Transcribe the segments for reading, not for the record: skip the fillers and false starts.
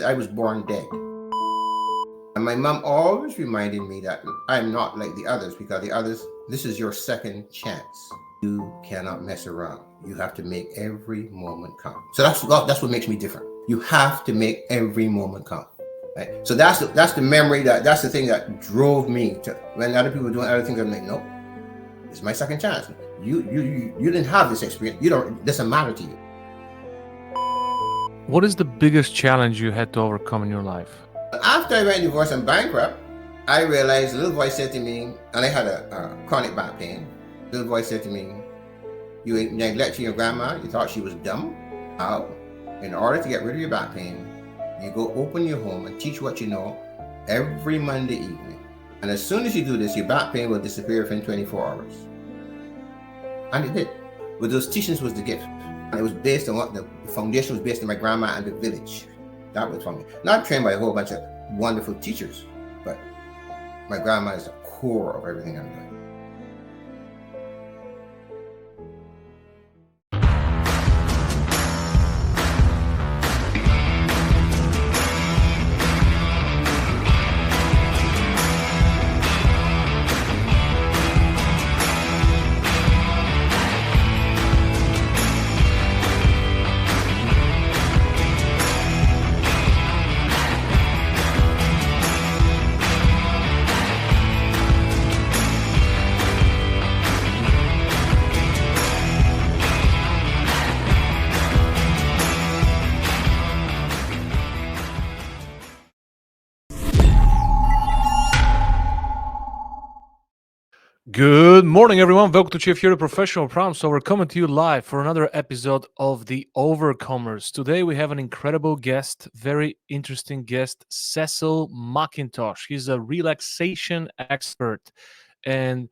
I was born dead. And my mom always reminded me that I'm not like the others because the others, this is your second chance. You cannot mess around. You have to make every moment count. So that's what makes me different. You have to make every moment count. Right? So that's the memory that's the thing that drove me to when other people were doing other things. I'm like, nope, it's my second chance. You didn't have this experience. You don't. It doesn't matter to you. What is the biggest challenge you had to overcome in your life? After I went divorced and bankrupt, I realized a little voice said to me, and I had a chronic back pain. A little voice said to me, "You neglected your grandma. You thought she was dumb. Now, in order to get rid of your back pain, you go open your home and teach what you know every Monday evening. And as soon as you do this, your back pain will disappear within 24 hours." And it did. But those teachings was the gift. And it was based on what the foundation was based on my grandma and the village. That was for me. Not trained by a whole bunch of wonderful teachers, but my grandma is the core of everything I'm doing. Good morning, everyone. Welcome to Chief Hero Professional Problem Solver, coming to you live for another episode of The Overcomers. Today, we have an incredible guest, very interesting guest, Cecil Mcintosh. He's a relaxation expert and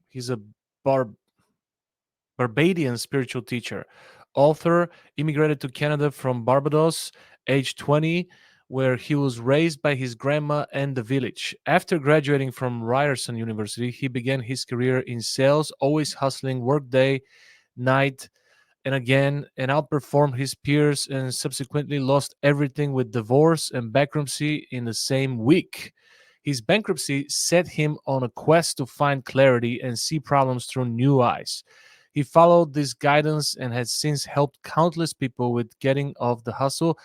he's a Barbadian spiritual teacher, author, immigrated to Canada from Barbados, age 20, where he was raised by his grandma and the village. After graduating from Ryerson University, he began his career in sales, always hustling work day, night, and again, and outperformed his peers and subsequently lost everything with divorce and bankruptcy in the same week. His bankruptcy set him on a quest to find clarity and see problems through new eyes. He followed this guidance and has since helped countless people with getting off the hustle,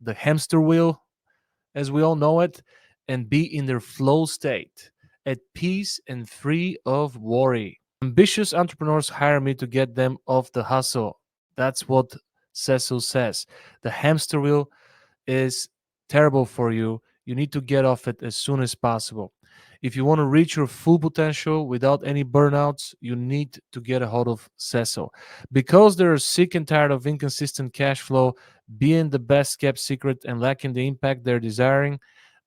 the hamster wheel, as we all know it, and be in their flow state, at peace and free of worry. Ambitious entrepreneurs hire me to get them off the hustle. That's what Cecil says. The hamster wheel is terrible for you. You need to get off it as soon as possible. If you want to reach your full potential without any burnouts, you need to get a hold of Cecil. Because they're sick and tired of inconsistent cash flow, being the best kept secret and lacking the impact they're desiring,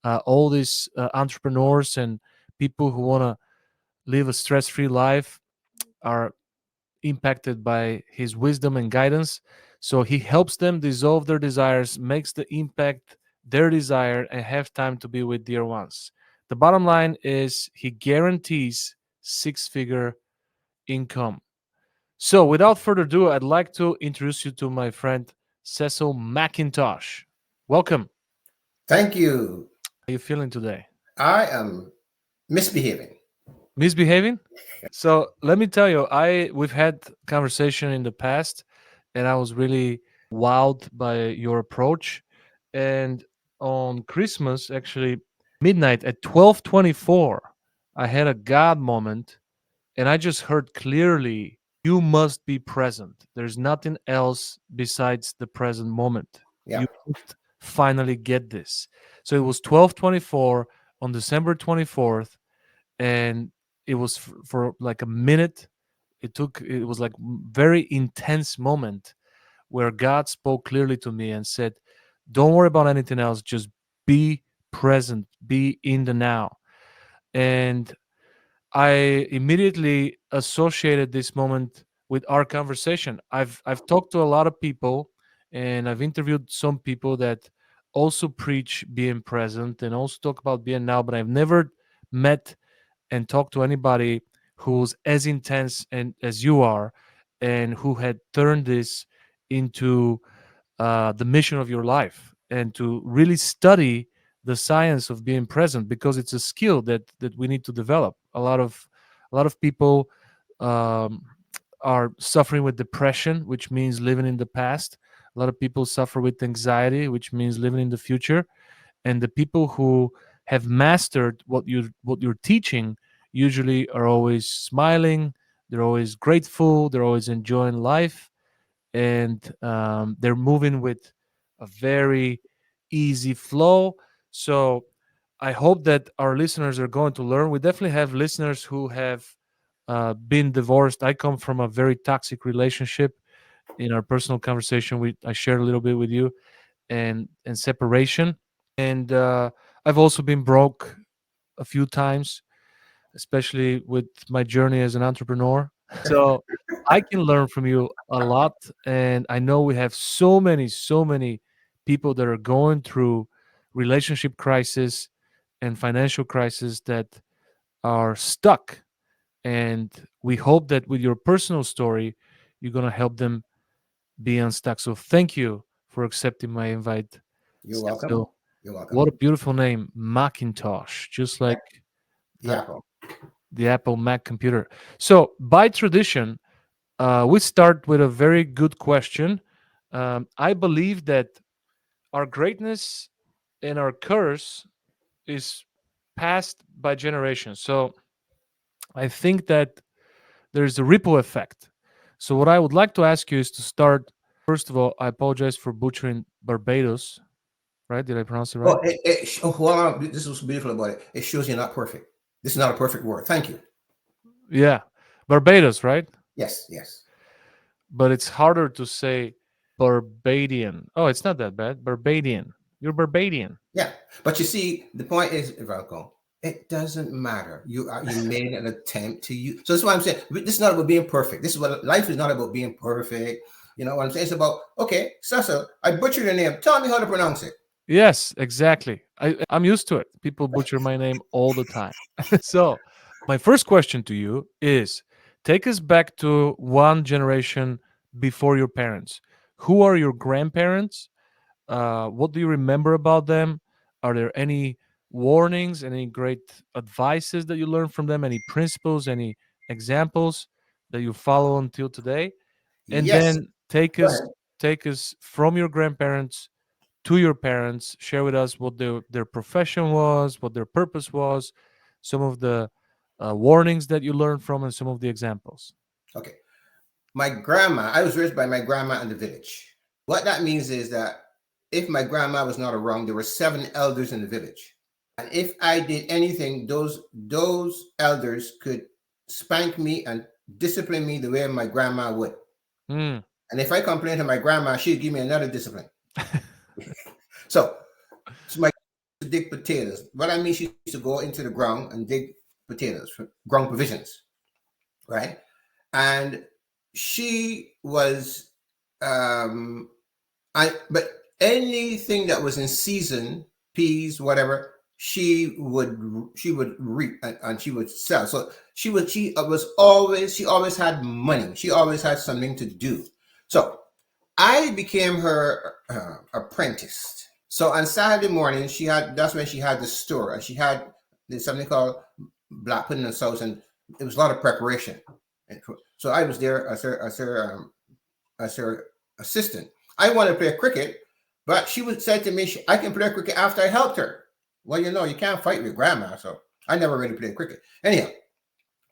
all these entrepreneurs and people who want to live a stress-free life are impacted by his wisdom and guidance. So he helps them dissolve their desires, makes the impact their desire, and have time to be with dear ones. The bottom line is he guarantees six-figure income. So without further ado, I'd like to introduce you to my friend Cecil Mcintosh. Welcome. Thank you. How are you feeling today? I am misbehaving. Misbehaving? So let me tell you, we've had conversation in the past, and I was really wowed by your approach. And on Christmas, actually midnight at 12:24, I had a God moment, and I just heard clearly, "You must be present. There's nothing else besides the present moment. Yeah. You must finally get this." So it was 12:24 on December 24th, and it was for like a minute. It was like very intense moment where God spoke clearly to me and said, "Don't worry about anything else, just be present, be in the now." And I immediately associated this moment with our conversation. I've talked to a lot of people, and I've interviewed some people that also preach being present and also talk about being now, but I've never met and talk to anybody who's as intense and as you are, and who had turned this into the mission of your life, and to really study the science of being present, because it's a skill that we need to develop. A lot of people um, are suffering with depression, which means living in the past. A lot of people suffer with anxiety, which means living in the future. And the people who have mastered what you're teaching usually are always smiling, they're always grateful, they're always enjoying life, and they're moving with a very easy flow. So I hope that our listeners are going to learn. We definitely have listeners who have been divorced. I come from a very toxic relationship. In our personal conversation, I shared a little bit with you, and separation. And I've also been broke a few times, especially with my journey as an entrepreneur. So I can learn from you a lot. And I know we have so many people that are going through relationship crisis and financial crisis that are stuck. And we hope that with your personal story, you're going to help them be unstuck. So thank you for accepting my invite, You're welcome. Cecil. You're welcome. What a beautiful name, Macintosh, just Yeah, like the the, apple. the Apple Mac computer. So, by tradition, we start with a very good question. I believe that our greatness and our curse is passed by generations. So, I think that there's a ripple effect. So, what I would like to ask you is to start. First of all, I apologize for butchering Barbados, right? Did I pronounce it right? Well, well, this was beautiful about it. It shows you're not perfect. This is not a perfect word. Thank you. Yeah. Barbados, right? Yes, yes. But it's harder to say Barbadian. Oh, it's not that bad. Barbadian. You're Barbadian. Yeah. But you see, the point is, Valco, it doesn't matter. You made an attempt to use. So that's why I'm saying this is not about being perfect. This is what life is not about being perfect. You know what I'm saying? It's about, okay, Cecil, I butchered your name. Tell me how to pronounce it. Yes, exactly. I'm used to it. People butcher my name all the time. So, my first question to you is, take us back to one generation before your parents. Who are your grandparents? What do you remember about them? Are there any warnings, any great advices that you learned from them, any principles, any examples that you follow until today? And Yes. then take Go us ahead. take us from your grandparents to your parents. Share with us what their profession was, what their purpose was, some of the warnings that you learned from, and some of the examples. Okay. My grandma, I was raised by my grandma in the village. What that means is that if my grandma was not around, there were 7 elders in the village. And if I did anything, those elders could spank me and discipline me the way my grandma would. Mm. And if I complained to my grandma, she'd give me another discipline. So, so my to dig potatoes. What I mean, she used to go into the ground and dig potatoes, ground provisions, right? And she was, but anything that was in season, peas, whatever, she would reap and she would sell. So she always had money. She always had something to do. So I became her apprentice. So on Saturday morning, that's when she had the store, and she had there's something called black pudding and sauce, and it was a lot of preparation. And so I was there as her assistant. I wanted to play cricket, but she would say to me, "I can play cricket after I helped her." Well, you can't fight with grandma, so I never really played cricket. Anyhow,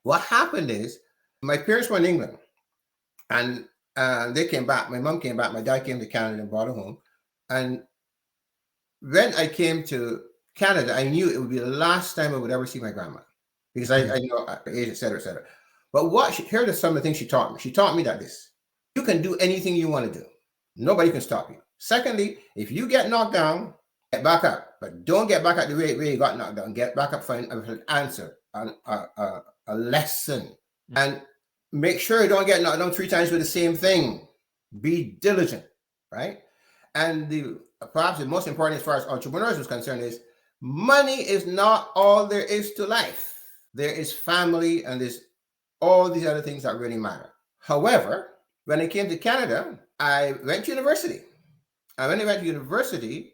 what happened is my parents were in England, and they came back. My mom came back. My dad came to Canada and brought her home. And when I came to Canada, I knew it would be the last time I would ever see my grandma because I know her age, etc., etc. But here are some of the things she taught me. She taught me that you can do anything you want to do. Nobody can stop you. Secondly, if you get knocked down, get back up, but don't get back up the way you got knocked down. Get back up, find an answer, a lesson, and make sure you don't get knocked down 3 times with the same thing. Be diligent, right? And perhaps the most important as far as entrepreneurs is concerned is money is not all there is to life. There is family and there's all these other things that really matter. However, when I came to Canada, I went to university. And when I went to university,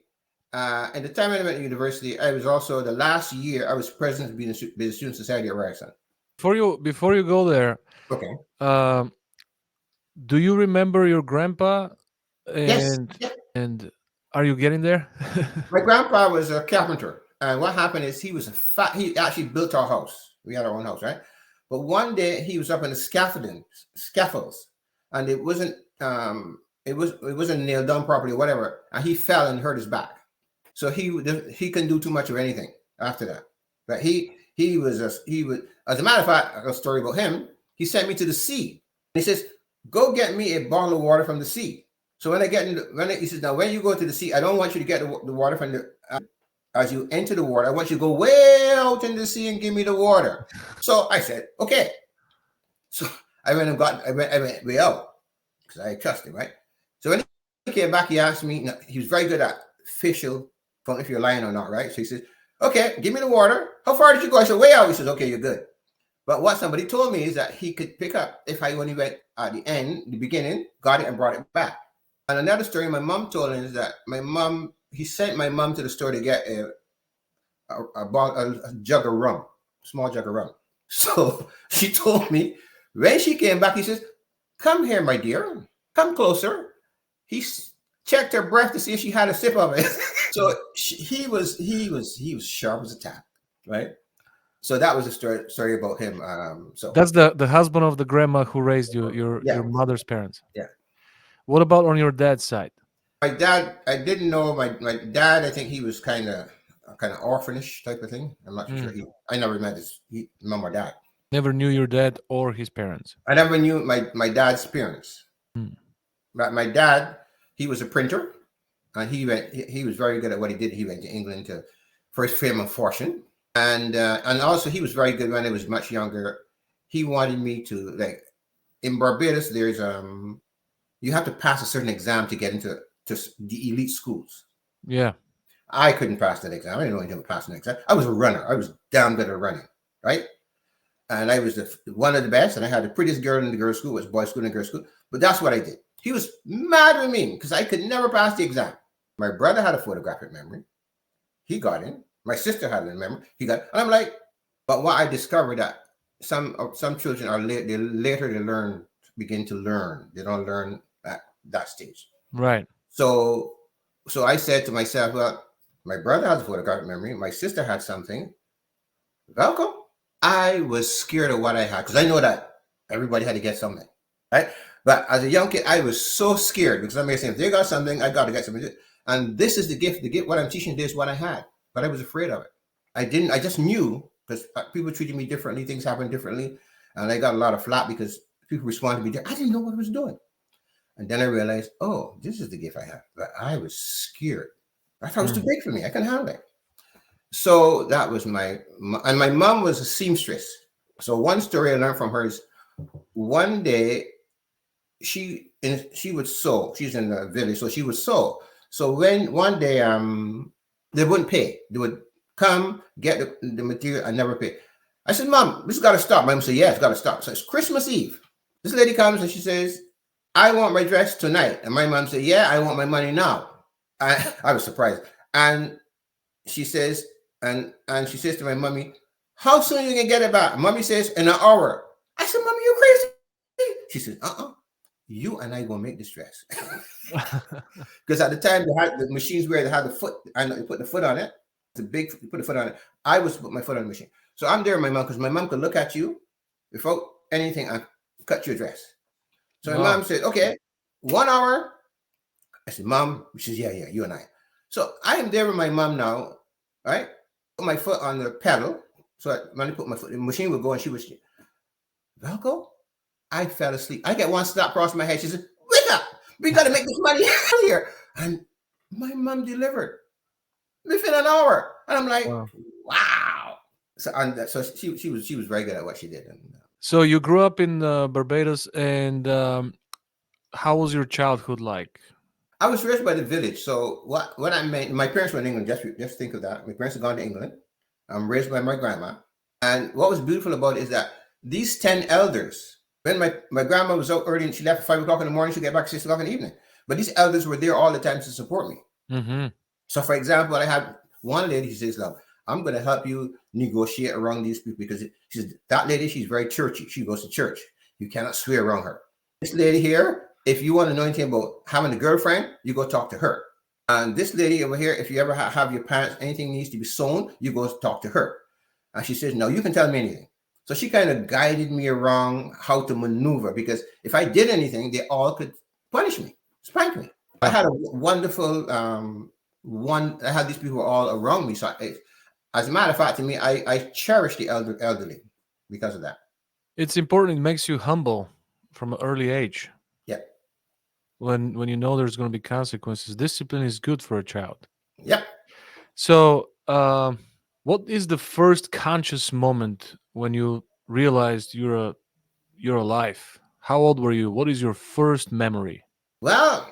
at the time when I went to university, I was also the last year I was president of the Student Society at Ryerson. Before you go there, Okay. um, do you remember your grandpa? Yes. And Yeah. and are you getting there? My grandpa was a carpenter, and what happened is he actually built our house. We had our own house, right? But one day he was up in the scaffolds, and it wasn't nailed down properly, or whatever, and he fell and hurt his back. So he couldn't do too much of anything after that. But he was as a matter of fact, a story about him. He sent me to the sea. And he says, "Go get me a bottle of water from the sea." So when he says, "Now when you go to the sea, I don't want you to get the water from the as you enter the water. I want you to go way out in the sea and give me the water." So I said, "Okay." So I went way out because I trust him, right? So when he came back, he asked me. He was very good at facial, if you're lying or not, right? So he says, "Okay, give me the water. How far did you go?" I said, "Way out." He says, "Okay, you're good." But what somebody told me is that he could pick up if I only went at the beginning, got it and brought it back. And another story my mom told me is that he sent my mom to the store to get a jug of rum, small jug of rum. So she told me when she came back, he says, "Come here, my dear, come closer." He checked her breath to see if she had a sip of it. So he was sharp as a tack, right? So that was a story about him. So That's the husband of the grandma who raised you, yeah, your mother's parents. yeah. What about on your dad's side? My dad, I didn't know my dad. I think he was kind of orphanish type of thing. I'm not too sure. I never met his mom or dad. Never knew your dad or his parents. I never knew my dad's parents. Mm. But my dad, he was a printer, and he was very good at what he did. He went to England for his fame and fortune, and also he was very good when I was much younger. He wanted me to, like, in Barbados. There's you have to pass a certain exam to get into the elite schools. Yeah. I couldn't pass that exam. I didn't know anything about passing that exam. I was a runner. I was damn good at running, right? And I was one of the best. And I had the prettiest girl in the girls' school. It was boys' school and girls' school. But that's what I did. He was mad with me because I could never pass the exam. My brother had a photographic memory. He got in. My sister had a memory. He got. And I'm like, but what I discovered that some children are they later begin to learn. They don't learn at that stage. Right. So I said to myself, well, my brother has a photographic memory. My sister had something. Welcome. I was scared of what I had because I know that everybody had to get something, right? But as a young kid, I was so scared because I may say, if they got something, I got to get something. And this is the gift. The gift, what I'm teaching today is what I had, but I was afraid of it. I just knew because people treated me differently. Things happened differently. And I got a lot of flack because people responded to me. I didn't know what I was doing. And then I realized, oh, this is the gift I have. But I was scared. I thought it was too big for me. I couldn't handle it. So that was my mom was a seamstress. So one story I learned from her is one day she would sew. She's in the village, so she would sew. So when one day they wouldn't pay. They would come, get the material and never pay. I said, "Mom, this has got to stop." Mom said, "Yeah, it's got to stop." So it's Christmas Eve. This lady comes and she says, "I want my dress tonight." And my mom said, "Yeah, I want my money now." I was surprised. And she says, and she says to my mommy, "How soon you gonna get it back?" Mommy says, "In an hour." I said, "Mommy, you crazy?" She says, "You and I gonna make this dress." Because at the time they had the machines where they had the foot, and you put the foot on it. You put the foot on it. I was put my foot on the machine. So I'm there with my mom because my mom could look at you without anything and cut your dress. So my mom said, "Okay, 1 hour." I said, "Mom," she says, "Yeah, you and I." So I am there with my mom now, right? Put my foot on the pedal. So when I put my foot, the machine would go and she would, "Velcro?" I fell asleep. I get one stop across my head. She said, "Wake up. We got to make this money here." And my mom delivered within an hour. And I'm like, wow. So she was very good at what she did. So you grew up in Barbados, and how was your childhood like? I was raised by the village. So what I meant, my parents were in England. Just think of that. My parents had gone to England. I'm raised by my grandma. And what was beautiful about it is that these 10 elders, when my grandma was out early and she left at 5 o'clock in the morning, she'd get back at 6 o'clock in the evening. But these elders were there all the time to support me. Mm-hmm. So, for example, I had one lady, she says, "Look, I'm going to help you negotiate around these people because she's that lady, she's very churchy. She goes to church. You cannot swear around her. This lady here, if you want to know anything about having a girlfriend, you go talk to her. And this lady over here, if you ever have your pants, anything needs to be sewn, you go talk to her." And she says, "No, you can tell me anything." So she kind of guided me around how to maneuver, because if I did anything, they all could punish me, spank me. I had a wonderful I had these people all around me. So as a matter of fact, to me, I cherish the elderly because of that. It's important. It makes you humble from an early age. Yeah. When you know there's going to be consequences, discipline is good for a child. Yep. So, what is the first conscious moment when you realized you're alive? How old were you? What is your first memory? Well,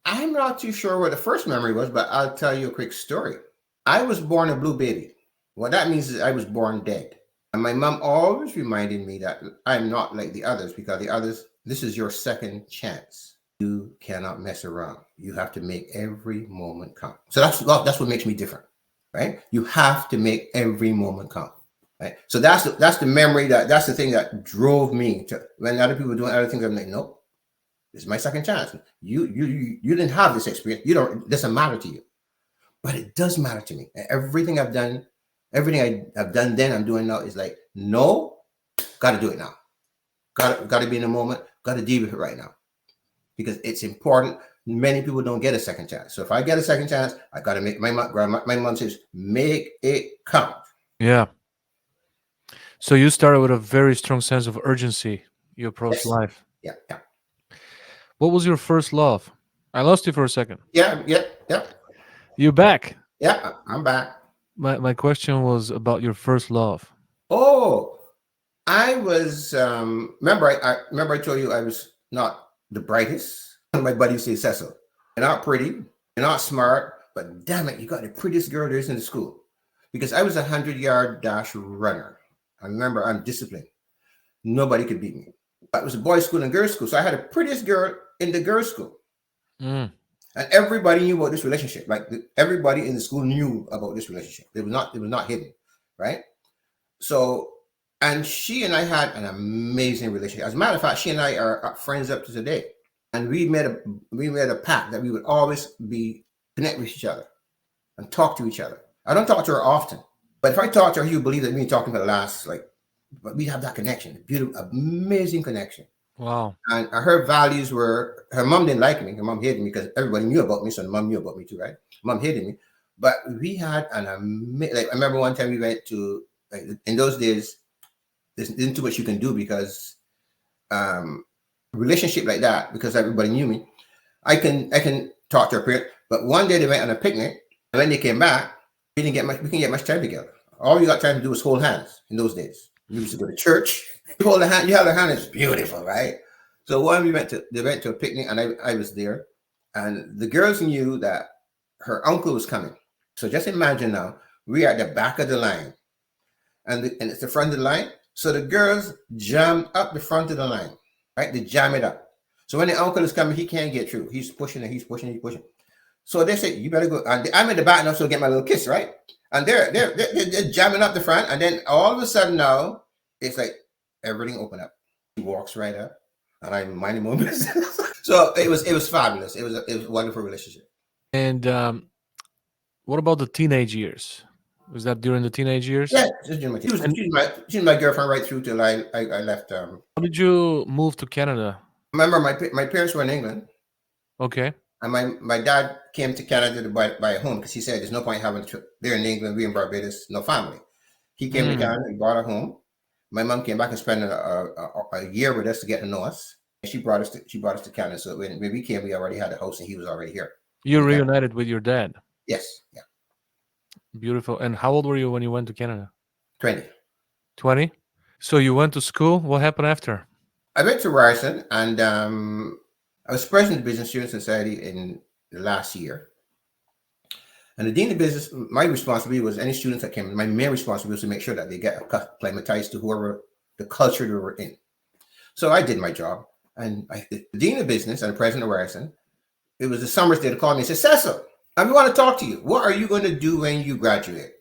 I'm not too sure what the first memory was, but I'll tell you a quick story. I was born a blue baby. What that means is I was born dead. And my mom always reminded me that I'm not like the others, because the others, this is your second chance. You cannot mess around. You have to make every moment count. So that's what makes me different, right? You have to make every moment count, right? So that's the memory, that's the thing that drove me to, when other people were doing other things, I'm like, nope, this is my second chance. You didn't have this experience. It doesn't matter to you, but it does matter to me. Everything I've done, I've done then, I'm doing now is like, no, got to do it now. Got to be in the moment. Got to deal with it right now, because it's important. Many people don't get a second chance. So if I get a second chance, I got to make my mom says, make it count. Yeah. So you started with a very strong sense of urgency. You approached life. Yeah. What was your first love? I lost you for a second. Yeah. You back? Yeah, I'm back. My question was about your first love. Oh, I was remember I told you I was not the brightest. One of my buddies said, "Cecil, you're not pretty, you're not smart, but damn it, you got the prettiest girl there is in the school." Because I was a 100-yard dash runner. I remember, I'm disciplined. Nobody could beat me. It was a boys' school and girls' school, so I had the prettiest girl in the girls' school. Mm. And everybody knew about this relationship. Like everybody in the school knew about this relationship. It was not hidden, right? So, and she and I had an amazing relationship. As a matter of fact, she and I are friends up to today. And we made a pact that we would always connect with each other and talk to each other. I don't talk to her often, but if I talk to her, you believe that we've been talking for the last, but we have that connection, beautiful, amazing connection. Wow. And her values were, her mom didn't like me. Her mom hated me because everybody knew about me. So the mom knew about me too, right? Mom hated me. But we had I remember one time we went to, in those days, there isn't too much you can do, because relationship like that, because everybody knew me, I can talk to her parents. But one day they went on a picnic, and when they came back, we didn't get much time together. All you got time to do was hold hands in those days. We used to go to church. You hold the hand, you have the hand, it's beautiful, right? So when they went to a picnic, and I was there, and the girls knew that her uncle was coming. So just imagine now, we are at the back of the line, and it's the front of the line. So the girls jammed up the front of the line, right? They jam it up. So when the uncle is coming, he can't get through. He's pushing and he's pushing. So they say, "You better go." And I'm in the back now, so get my little kiss, right? And they're jamming up the front, and then all of a sudden now, it's like everything opened up. He walks right up, and I'm minding my own business. So it was fabulous. It was a wonderful relationship. And what about the teenage years? Was that during the teenage years? Yeah, she's my girlfriend right through till I left. How did you move to Canada? Remember, my parents were in England. Okay. And my dad came to Canada to buy a home, because he said there's no point having they're in England, we in Barbados, no family. He came to Canada and bought a home. My mom came back and spent a year with us to get to know us. And she brought us to Canada. So when we came, we already had a house, and he was already here. You reunited with your dad? Yes. Yeah. Beautiful. And how old were you when you went to Canada? 20. 20? So you went to school. What happened after? I went to Ryerson, and I was president of the Business Student Society in the last year. And the dean of business, my responsibility was any students that came, my main responsibility was to make sure that they get acclimatized to whoever the culture they were in. So I did my job. And the dean of business and the president of Ryerson it was the summers they called me and said, Cecil, I want to talk to you. What are you going to do when you graduate?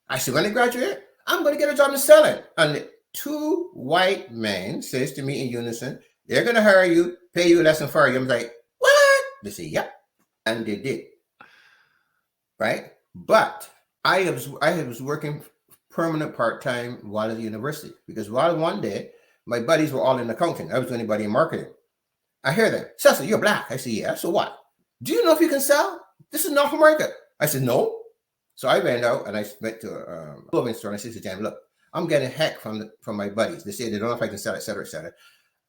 I said, when I graduate, I'm going to get a job in selling. And two white men says to me in unison, they're going to hire you, pay you less than fire you. I'm like, what? They say, yep. And they did. Right? But I was working permanent part-time while at the university, because while one day my buddies were all in accounting, I was the only buddy in marketing. I hear them, Cecil, you're black. I said, yeah, so what? Do you know if you can sell? This is North America. I said, no. So I went out and I went to a clothing store and I said to them, look, I'm getting heck from my buddies. They say they don't know if I can sell, et cetera, et cetera.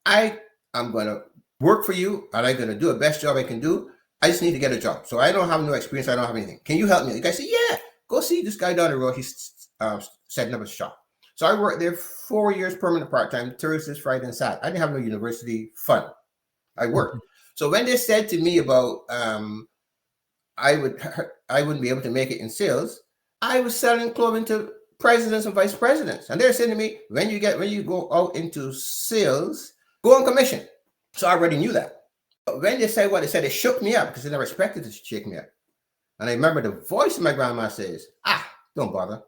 I'm going to work for you and I'm going to do the best job I can do. I just need to get a job. So I don't have no experience. I don't have anything. Can you help me? The guy said, yeah, go see this guy down the road. He's setting up a shop. So I worked there 4 years permanent part-time, Thursdays, Friday, and Saturday. I didn't have no university fund. I worked. So when they said to me about I wouldn't be able to make it in sales, I was selling clothing to presidents and vice presidents. And they're saying to me, when you go out into sales, go on commission. So I already knew that. But when they said what they said, it shook me up because they never expected to shake me up. And I remember the voice of my grandma says, don't bother.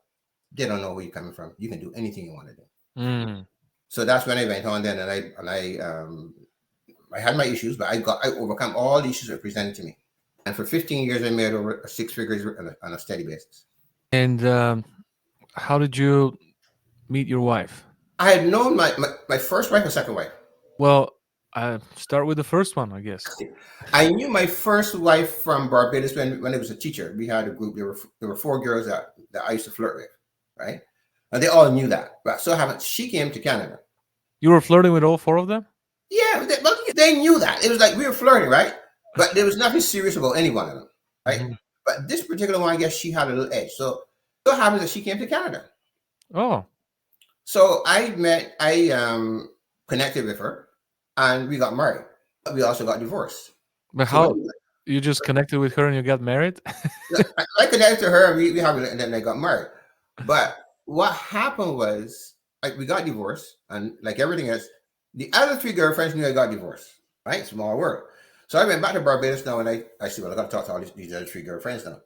They don't know where you're coming from. You can do anything you want to do. So that's when I went on then, and I had my issues, but I overcome all the issues that were presented to me. And for 15 years, I made over 6 figures on a steady basis. And how did you meet your wife? I had known my first wife and second wife. Well, I start with the first one, I guess. I knew my first wife from Barbados when I was a teacher. We had a group. There were 4 girls that I used to flirt with, right? And they all knew that. But so she came to Canada. You were flirting with all 4 of them? Yeah, they knew that. It was like we were flirting, right? But there was nothing serious about any one of them, right? Mm-hmm. But this particular one, I guess she had a little edge. So it happens that she came to Canada. Oh. So I connected with her and we got married. But we also got divorced. But how? You just connected with her and you got married? I connected to her and and then I got married. But what happened was, we got divorced, and like everything else, the other 3 girlfriends knew I got divorced, right? Small world. So I went back to Barbados now, and I said, well, I got to talk to all these other 3 girlfriends now.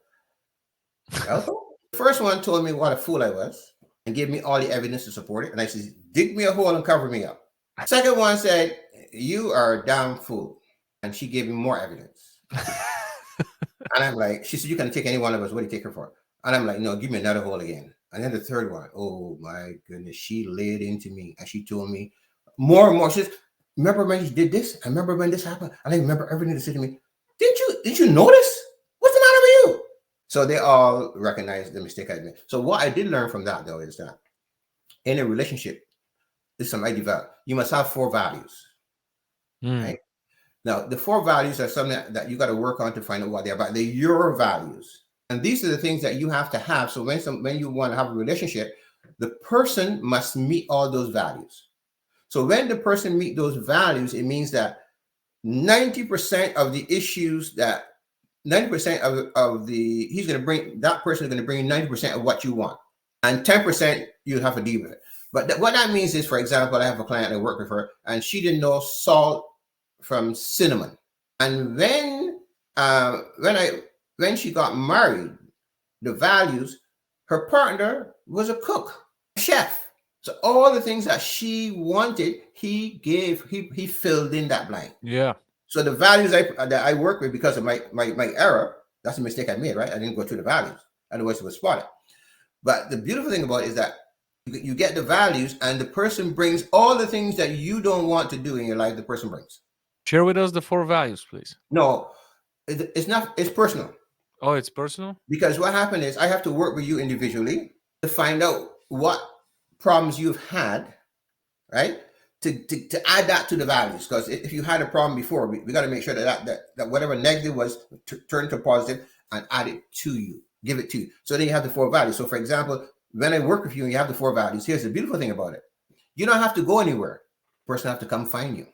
The first one told me what a fool I was and gave me all the evidence to support it. And I said, dig me a hole and cover me up. Second one said, you are a damn fool. And she gave me more evidence. And I'm like, she said, you can take any one of us. What do you take her for? And I'm like, no, give me another hole again. And then the third one, oh my goodness, she laid into me and she told me more and more. She says, remember when you did this? I remember when this happened. And I remember everything they said to me. Didn't you notice? What's the matter with you? So they all recognized the mistake I made. So what I did learn from that, though, is that in a relationship, this is something I developed. You must have 4 values. Right? Now, the 4 values are something that you got to work on to find out what they're about. They're your values. And these are the things that you have to have. So when you want to have a relationship, the person must meet all those values. So when the person meets those values, it means that 90% of the issues that 90% of the he's going to bring, that person is going to bring 90% of what you want, and 10% you have to deal with it. But what that means is, for example, I have a client, I work with her, and she didn't know salt from cinnamon. And when she got married, the values, her partner was a cook, a chef. So all the things that she wanted, he filled in that blank. Yeah. So the values that I work with, because of my error, that's a mistake I made, right? I didn't go through the values. Otherwise it was spotted. But the beautiful thing about it is that you get the values and the person brings all the things that you don't want to do in your life, the person brings. Share with us the 4 values, please. No, it's not, it's personal. Oh, it's personal? Because what happened is I have to work with you individually to find out what problems you've had, right? To add that to the values. Because if you had a problem before, we got to make sure that whatever negative was turned to positive and add it to you, give it to you. So then you have the 4 values. So for example, when I work with you and you have the 4 values, here's the beautiful thing about it. You don't have to go anywhere. The person have to come find you.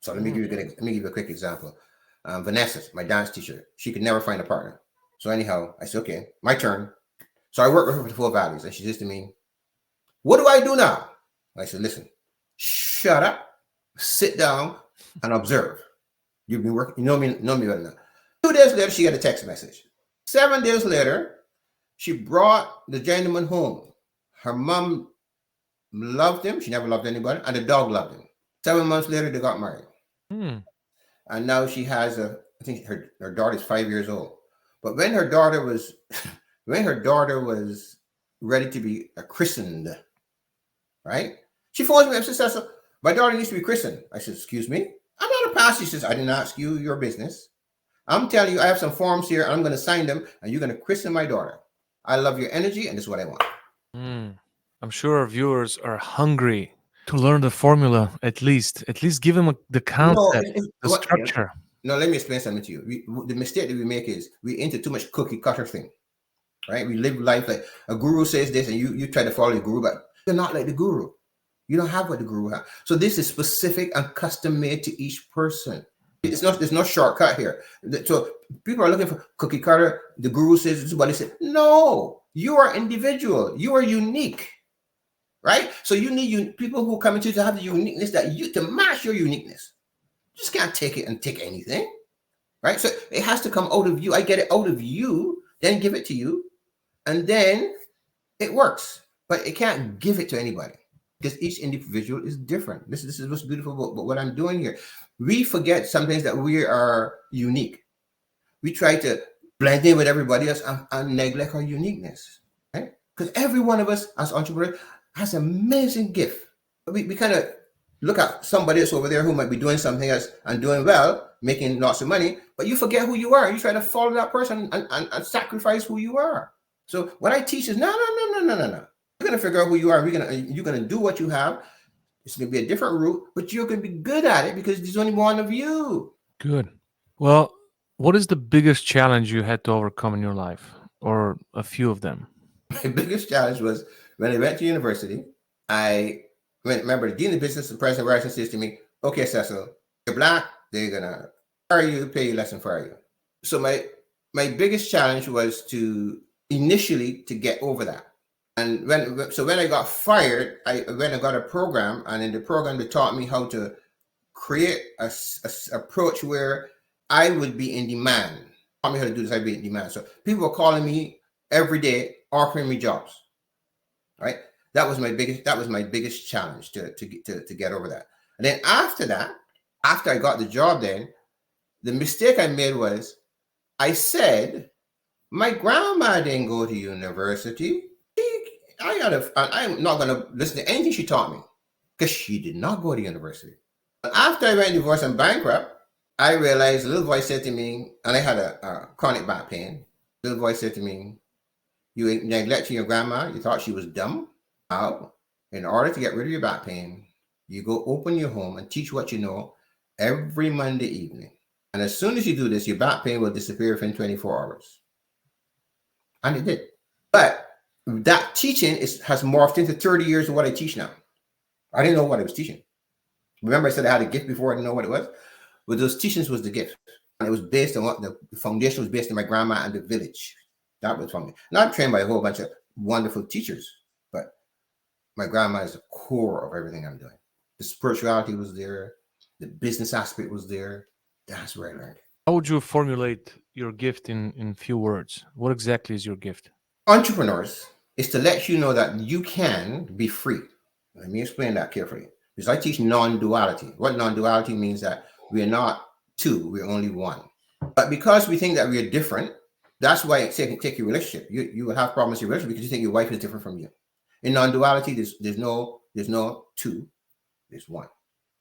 So let me give you a quick example. Vanessa, my dance teacher, she could never find a partner. So anyhow, I said, okay, my turn. So I work with her for the 4 values. And she says to me, what do I do now? I said, listen, shut up, sit down and observe. You've been working, you know me better now. 2 days later, she got a text message. 7 days later, she brought the gentleman home. Her mom loved him. She never loved anybody. And the dog loved him. 7 months later, they got married. Hmm. And now she has I think her daughter is 5 years old. But when her daughter was ready to be christened, right? She phones me up and says, my daughter needs to be christened. I said, excuse me? I'm not a pastor. She says, I didn't ask you your business. I'm telling you, I have some forms here. I'm going to sign them, and you're going to christen my daughter. I love your energy, and this is what I want. I'm sure our viewers are hungry to learn the formula, at least give them the concept, the structure. No, let me explain something to you. The mistake that we make is we into too much cookie cutter thing, right? We live life like a guru says this, and you try to follow the guru, but you're not like the guru. You don't have what the guru has. So this is specific and custom made to each person. There's no shortcut here. So people are looking for cookie cutter. The guru says this is what he said. No, you are individual. You are unique, right? So you need people who come into to have the uniqueness to match your uniqueness. You just can't take it and take anything, right? So it has to come out of you. I get it out of you, then give it to you, and then it works. But it can't give it to anybody because each individual is different. This is what's beautiful about what I'm doing here. We forget sometimes that we are unique. We try to blend in with everybody else and neglect our uniqueness, right? Because every one of us as entrepreneurs has an amazing gift. We kind of look at somebody else over there who might be doing something else and doing well, making lots of money, but you forget who you are. You try to follow that person and sacrifice who you are. So what I teach is no. You're going to figure out who you are. You're going to do what you have. It's going to be a different route, but you're going to be good at it because there's only one of you. Good. Well, what is the biggest challenge you had to overcome in your life, or a few of them? My biggest challenge was when I went to university. Remember, the dean of business, the president Ryerson says to me, okay, Cecil, you're black, they're going to fire you, pay you less than fire you. So my biggest challenge was initially to get over that. And when I got fired, I got a program, and in the program they taught me how to create a approach where I would be in demand. Taught me how to do this. I'd be in demand. So people were calling me every day, offering me jobs. Right. That was my biggest challenge to get over that. And then after that, after I got the job, then the mistake I made was I said my grandma didn't go to university. I'm not going to listen to anything she taught me because she did not go to university. And after I went divorced and bankrupt, I realized a little voice said to me, and I had a chronic back pain. A little voice said to me, you neglected your grandma. You thought she was dumb. Now, in order to get rid of your back pain, you go open your home and teach what you know every Monday evening. And as soon as you do this, your back pain will disappear within 24 hours. And it did. But that teaching has morphed into 30 years of what I teach now. I didn't know what I was teaching. Remember I said I had a gift before I didn't know what it was? But those teachings was the gift. And it was based on what the foundation was based on my grandma and the village. That was from me. And I'm trained by a whole bunch of wonderful teachers, but my grandma is the core of everything I'm doing. The spirituality was there. The business aspect was there. That's where I learned. How would you formulate your gift in few words? What exactly is your gift? Entrepreneurs is to let you know that you can be free. Let me explain that carefully. Because I teach non-duality. What non-duality means that we're not two, we're only one. But because we think that we're different, that's why I say take your relationship. You will have problems in your relationship because you think your wife is different from you. In non-duality, there's no two, there's one.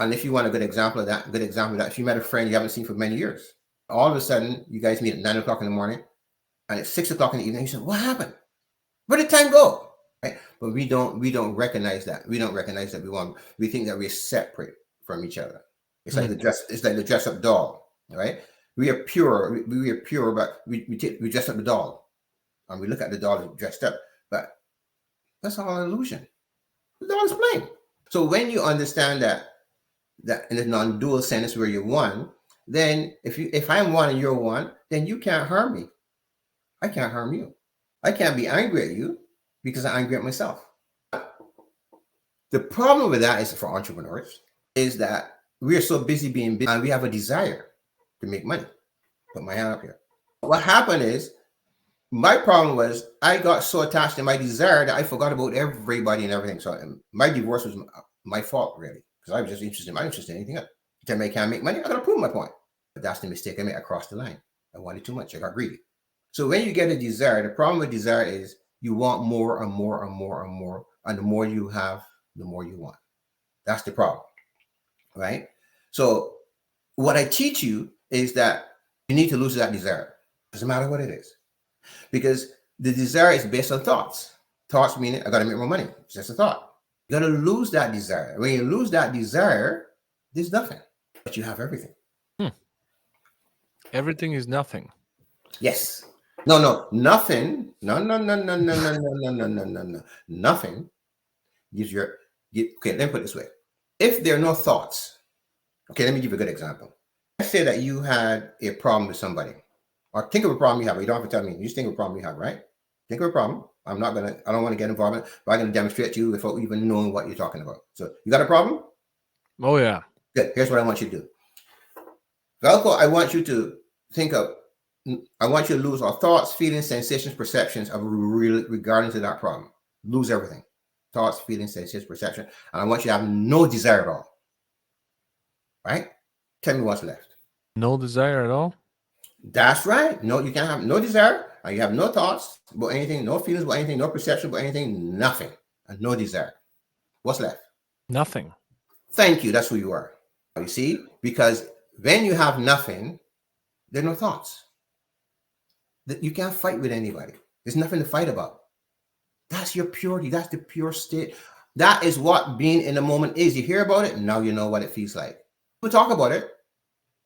And if you want a good example of that, if you met a friend you haven't seen for many years, all of a sudden you guys meet at 9 o'clock in the morning, and it's 6 o'clock in the evening, you say, what happened? Where did time go? Right? But we don't recognize that. We don't recognize that we think that we're separate from each other. It's like the dress up doll, right? We are pure, but we dress up the doll. And we look at the doll dressed up, but that's all an illusion. The doll is plain. So when you understand that in a non-dual sense where you're one, then if I'm one and you're one, then you can't harm me. I can't harm you. I can't be angry at you because I'm angry at myself. The problem with that is for entrepreneurs is that we are so busy being busy and we have a desire to make money. Put my hand up here. What happened is, my problem was I got so attached to my desire that I forgot about everybody and everything. So my divorce was my fault, really, because I was just interested. I'm not interested in anything else. Tell me I can't make money, I got to prove my point. But that's the mistake I made. I crossed the line. I wanted too much. I got greedy. So when you get a desire, the problem with desire is you want more and more and more and more. And the more you have, the more you want. That's the problem, right? So what I teach you is that you need to lose that desire. Doesn't matter what it is. Because the desire is based on thoughts. Thoughts meaning I got to make more money. It's just a thought. You got to lose that desire. When you lose that desire, there's nothing. But you have everything. Everything is nothing. Yes. No, nothing. No. Nothing gives your. Okay, let me put it this way. If there are no thoughts, okay, let me give you a good example. Let's say that you had a problem with somebody, or think of a problem you have. You don't have to tell me. You just think of a problem you have, right? Think of a problem. I don't want to get involved in it, but I'm going to demonstrate to you without even knowing what you're talking about. So you got a problem? Oh, yeah. Good. Here's what I want you to do. Velko, I want you to lose all thoughts, feelings, sensations, perceptions of regarding to that problem. Lose everything. Thoughts, feelings, sensations, perception. And I want you to have no desire at all. Right? Tell me what's left. No desire at all? That's right. No, you can't have no desire, and you have no thoughts about anything, no feelings about anything, no perception about anything, nothing. And no desire. What's left? Nothing. Thank you. That's who you are. You see? Because when you have nothing, there are no thoughts. You can't fight with anybody. There's nothing to fight about. That's your purity. That's the pure state. That is what being in the moment is. You hear about it, now you know what it feels like. People talk about it.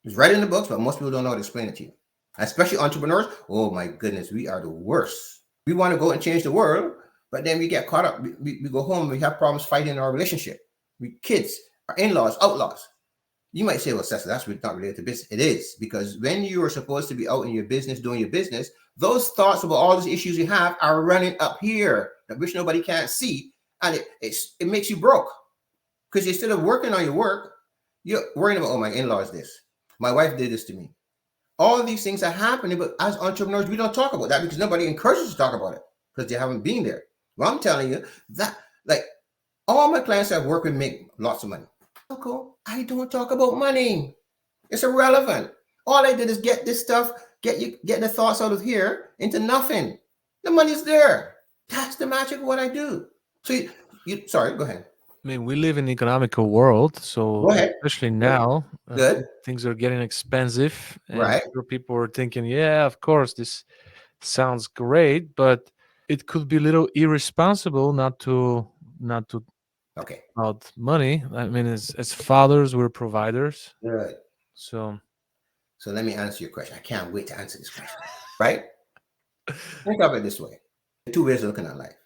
It's right in the books, but most people don't know how to explain it to you. Especially entrepreneurs. Oh my goodness, we are the worst. We want to go and change the world, but then we get caught up. We go home, we have problems fighting our relationship. We kids, our in-laws, outlaws. You might say, well, Cecil, that's not related to business. It is, because when you are supposed to be out in your business, doing your business, those thoughts about all these issues you have are running up here, that which nobody can't see. And it makes you broke. Because instead of working on your work, you're worrying about, oh, my in-law is this. My wife did this to me. All of these things are happening, but as entrepreneurs, we don't talk about that because nobody encourages us to talk about it because they haven't been there. Well, I'm telling you that, like, all my clients I've worked with make lots of money. Cool. I don't talk about money. It's irrelevant. All I did is get this stuff, get the thoughts out of here into nothing. The money's there. That's the magic of what I do. So sorry, go ahead. I mean, we live in an economical world, so Go ahead. especially now, Good. things are getting expensive, and Right. people are thinking, yeah, of course, this sounds great, but it could be a little irresponsible not to Okay. about money. I mean, as fathers, we're providers. Good. So let me answer your question. I can't wait to answer this question. Right? Think of it this way. Two ways of looking at life.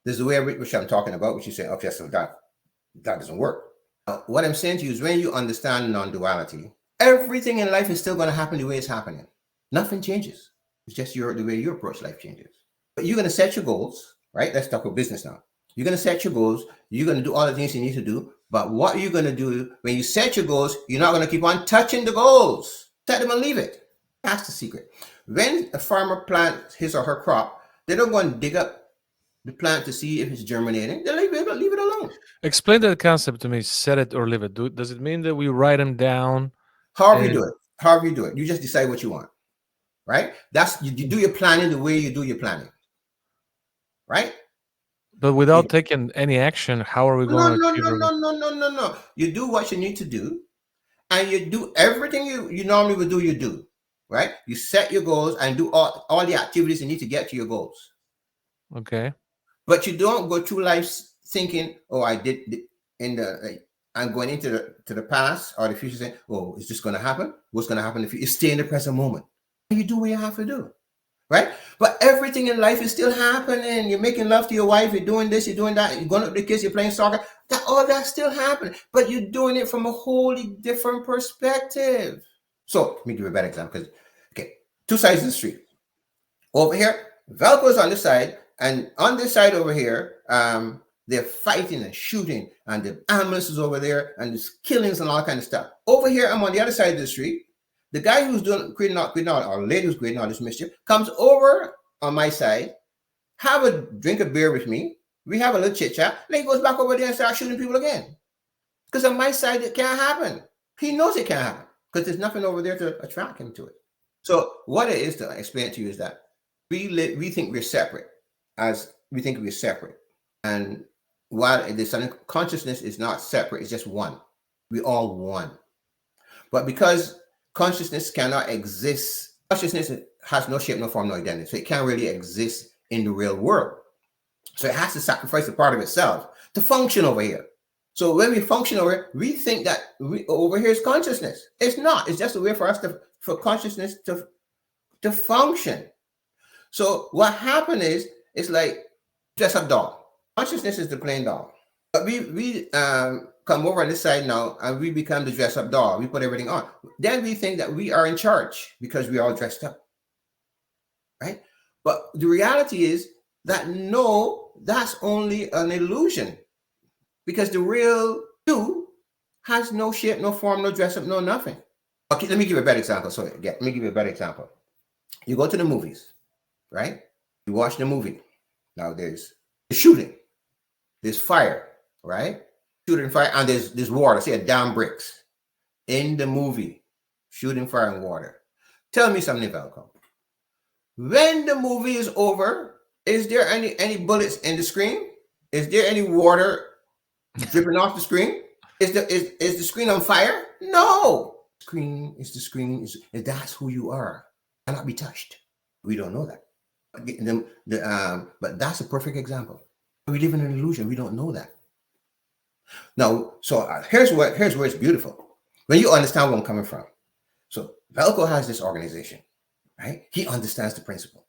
There's the way which I'm talking about, which you say, okay, so that doesn't work. What I'm saying to you is when you understand non-duality, everything in life is still going to happen the way it's happening. Nothing changes. It's just the way you approach life changes. But you're going to set your goals, right? Let's talk about business now. You're going to set your goals. You're going to do all the things you need to do. But what are you going to do when you set your goals? You're not going to keep on touching the goals. Set them and leave it. That's the secret. When a farmer plants his or her crop, they don't go and dig up the plant to see if it's germinating. They leave it alone. explain that concept to me. Set it or leave it. Does it mean that we write them down? However you do it. You just decide what you want, right? That's you do your planning the way you do your planning, right? But without taking any action, how are we going to achieve? No. You do what you need to do, and you do everything you normally would do. You do, right? You set your goals and do all the activities you need to get to your goals. Okay. But you don't go through life thinking, "Oh, I did I'm going into the past or the future saying, oh, is this going to happen? What's going to happen if you stay in the present moment? You do what you have to do, right? But everything in life is still happening. You're making love to your wife. You're doing this. You're doing that. You're going to the kids. You're playing soccer. All that's still happening. But you're doing it from a wholly different perspective. So let me give you a better example. Because, okay, two sides of the street. Over here, Velcro's on this side. And on this side over here, they're fighting and shooting, and the ambulance is over there, and there's killings and all kind of stuff. Over here, I'm on the other side of the street. The guy who's creating out, or lady who's creating all this mischief comes over on my side, have a drink of beer with me. We have a little chit chat. Then he goes back over there and starts shooting people again. Because on my side, it can't happen. He knows it can't happen because there's nothing over there to attract him to it. So what it is, to explain it to you, is that we think we're separate, and while the consciousness is not separate, it's just one. We all one. But because consciousness cannot exist, consciousness has no shape, no form, no identity. So it can't really exist in the real world. So it has to sacrifice a part of itself to function over here. So when we function over here, we think that over here is consciousness. It's not. It's just a way for us for consciousness to function. So what happened is, it's like dress up doll. Consciousness is the plain doll. But we come over on this side now, and we become the dress up doll. We put everything on. Then we think that we are in charge because we are all dressed up, right? But the reality is that no, that's only an illusion, because the real you has no shape, no form, no dress up, no nothing. Okay, let me give you a better example. Let me give you a better example. You go to the movies, right? You watch the movie. Now there's shooting, there's fire, right? Shooting fire, and there's water. Say a dam breaks in the movie. Shooting fire and water. Tell me something, Velcro. When the movie is over, is there any bullets in the screen? Is there any water dripping off the screen? Is the screen on fire? No. Screen is the screen. That's who you are. Cannot be touched. We don't know that. But that's a perfect example. We live in an illusion. We don't know that. Now, so here's where it's beautiful. When you understand where I'm coming from. So Velcro has this organization, right? He understands the principle.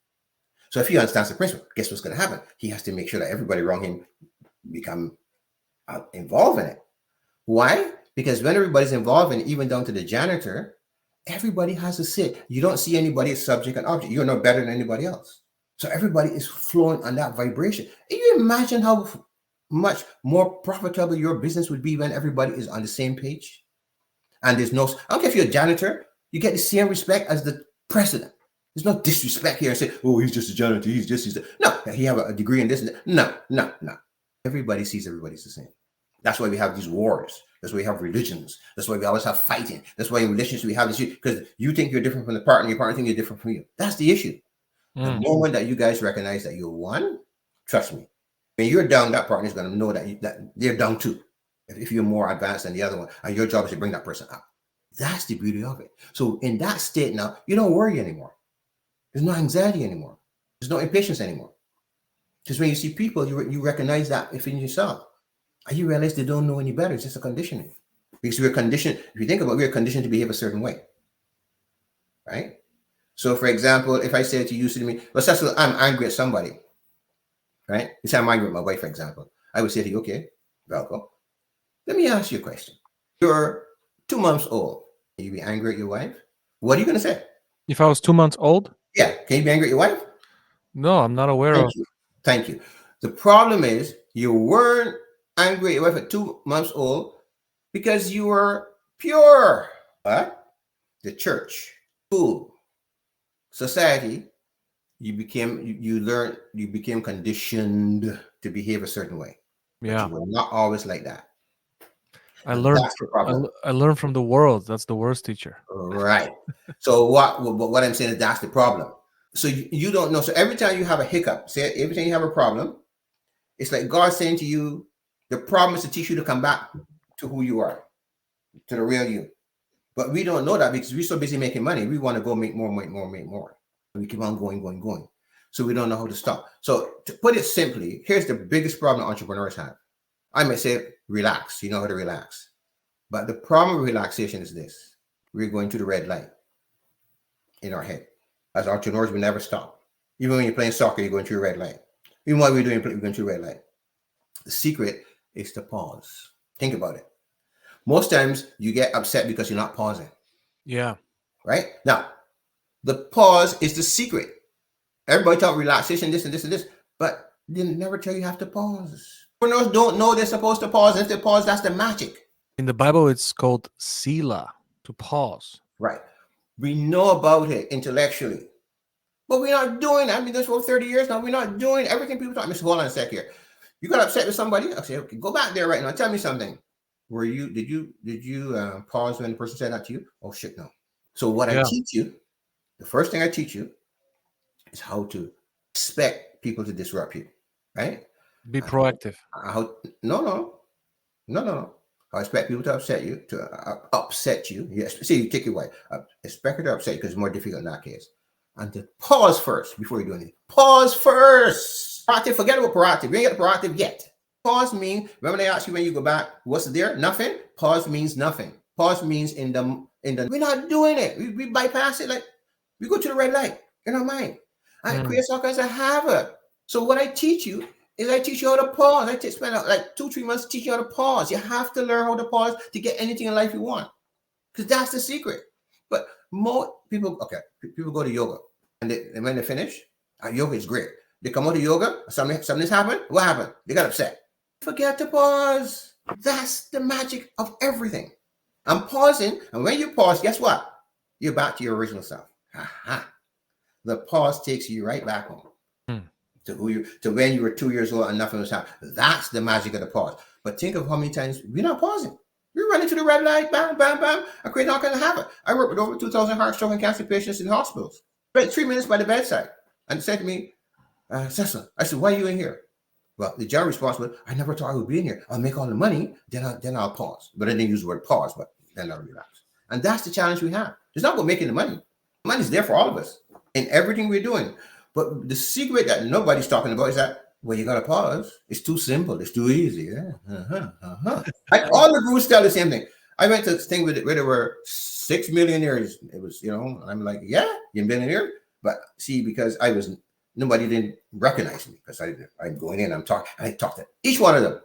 So if he understands the principle, guess what's going to happen? He has to make sure that everybody around him become involved in it. Why? Because when everybody's involved in it, even down to the janitor, everybody has a say. You don't see anybody as subject and object. You're no better than anybody else. So everybody is flowing on that vibration. Can you imagine how much more profitable your business would be when everybody is on the same page? And there's no, I don't care if you're a janitor, you get the same respect as the president. There's no disrespect here and say, oh, he's just a janitor. No, he have a degree in this and that. No. Everybody sees everybody's the same. That's why we have these wars. That's why we have religions. That's why we always have fighting. That's why in relationships we have this issue, because you think you're different from the partner, your partner thinks you're different from you. That's the issue. The moment that you guys recognize that you're one, trust me, when you're down, that partner is going to know that they're down too. If you're more advanced than the other one, and your job is to bring that person up. That's the beauty of it. So in that state now, you don't worry anymore. There's no anxiety anymore. There's no impatience anymore. Because when you see people, you recognize that within yourself. And you realize they don't know any better. It's just a conditioning. Because we're conditioned, if you think about it, we're conditioned to behave a certain way. Right? So for example, if I say to you, well, Cecil, I'm angry at somebody. Right? You say I'm angry with my wife, for example. I would say to you, okay, Velcro, let me ask you a question. You're 2 months old. Can you be angry at your wife? What are you going to say? If I was 2 months old? Yeah. Can you be angry at your wife? No, I'm not aware of. Thank you. The problem is you weren't angry at your wife at 2 months old because you were pure. But the church, school, society, you became conditioned to behave a certain way. Yeah. But you were not always like that. I learned from the world. That's the worst teacher. Right. So what I'm saying is that's the problem. So you don't know. So every time you have a hiccup, every time you have a problem, it's like God saying to you, the problem is to teach you to come back to who you are, to the real you. But we don't know that because we're so busy making money. We want to go make more. We keep on going. So we don't know how to stop. So to put it simply, here's the biggest problem entrepreneurs have. I might say, relax. You know how to relax. But the problem with relaxation is this. We're going to the red light in our head. As entrepreneurs, we never stop. Even when you're playing soccer, you're going through a red light. Even while we're going through a red light. The secret is to pause. Think about it. Most times you get upset because you're not pausing. Yeah. Right? Now, the pause is the secret. Everybody talk relaxation, this and this and this, but they never tell you have to pause. Entrepreneurs don't know they're supposed to pause. If they pause, that's the magic. In the Bible, it's called sila, to pause. Right. We know about it intellectually, but we're not doing it. I've been doing this for 30 years now. We're not doing everything people talk. Hold on a sec here. You got upset with somebody? I say, okay, go back there right now. Tell me something. Did you pause when the person said that to you? Oh shit, no. So what I Yeah. teach you, the first thing I teach you is how to expect people to disrupt you, right? Be proactive. No. I expect people to upset you. Yes, see, you take it away. Expect her to upset you because it's more difficult in that case. And to pause first before you do anything. Pause first. Proactive, forget about proactive. You ain't got proactive yet. Pause means, remember they asked you when you go back, what's there? Nothing. Pause means nothing. Pause means in the we're not doing it. We bypass it, like we go to the red light in our mind. And it creates all kinds of havoc. So what I teach you is I teach you how to pause. I spend like 2-3 months teaching you how to pause. You have to learn how to pause to get anything in life you want, because that's the secret. But more people go to yoga, and when they finish, yoga is great. They come out of yoga, something's happened. What happened? They got upset. Forget to pause. That's the magic of everything. I'm pausing, and when you pause, guess what? You're back to your original self. Aha. The pause takes you right back home. To when you were 2 years old and nothing was happening. That's the magic of the pause. But think of how many times we're not pausing. We're running to the red light, bam, bam, bam, and creating all kinds of havoc. I work with over 2,000 heart, stroke, and cancer patients in hospitals. Spent 3 minutes by the bedside and said to me, Cecil, I said, why are you in here? Well, the general response was, I never thought I would be in here. I'll make all the money, then I'll pause. But I didn't use the word pause, but then I'll relax. And that's the challenge we have. It's not about making the money. Money's there for all of us in everything we're doing. But the secret that nobody's talking about is that, well, you got to pause. It's too simple. It's too easy. Yeah. All the gurus tell the same thing. I went to this thing where there were 6 millionaires. It was, I'm like, yeah, you're a millionaire. But see, because nobody didn't recognize me because I'm going in, I'm talking, and I talk to each one of them.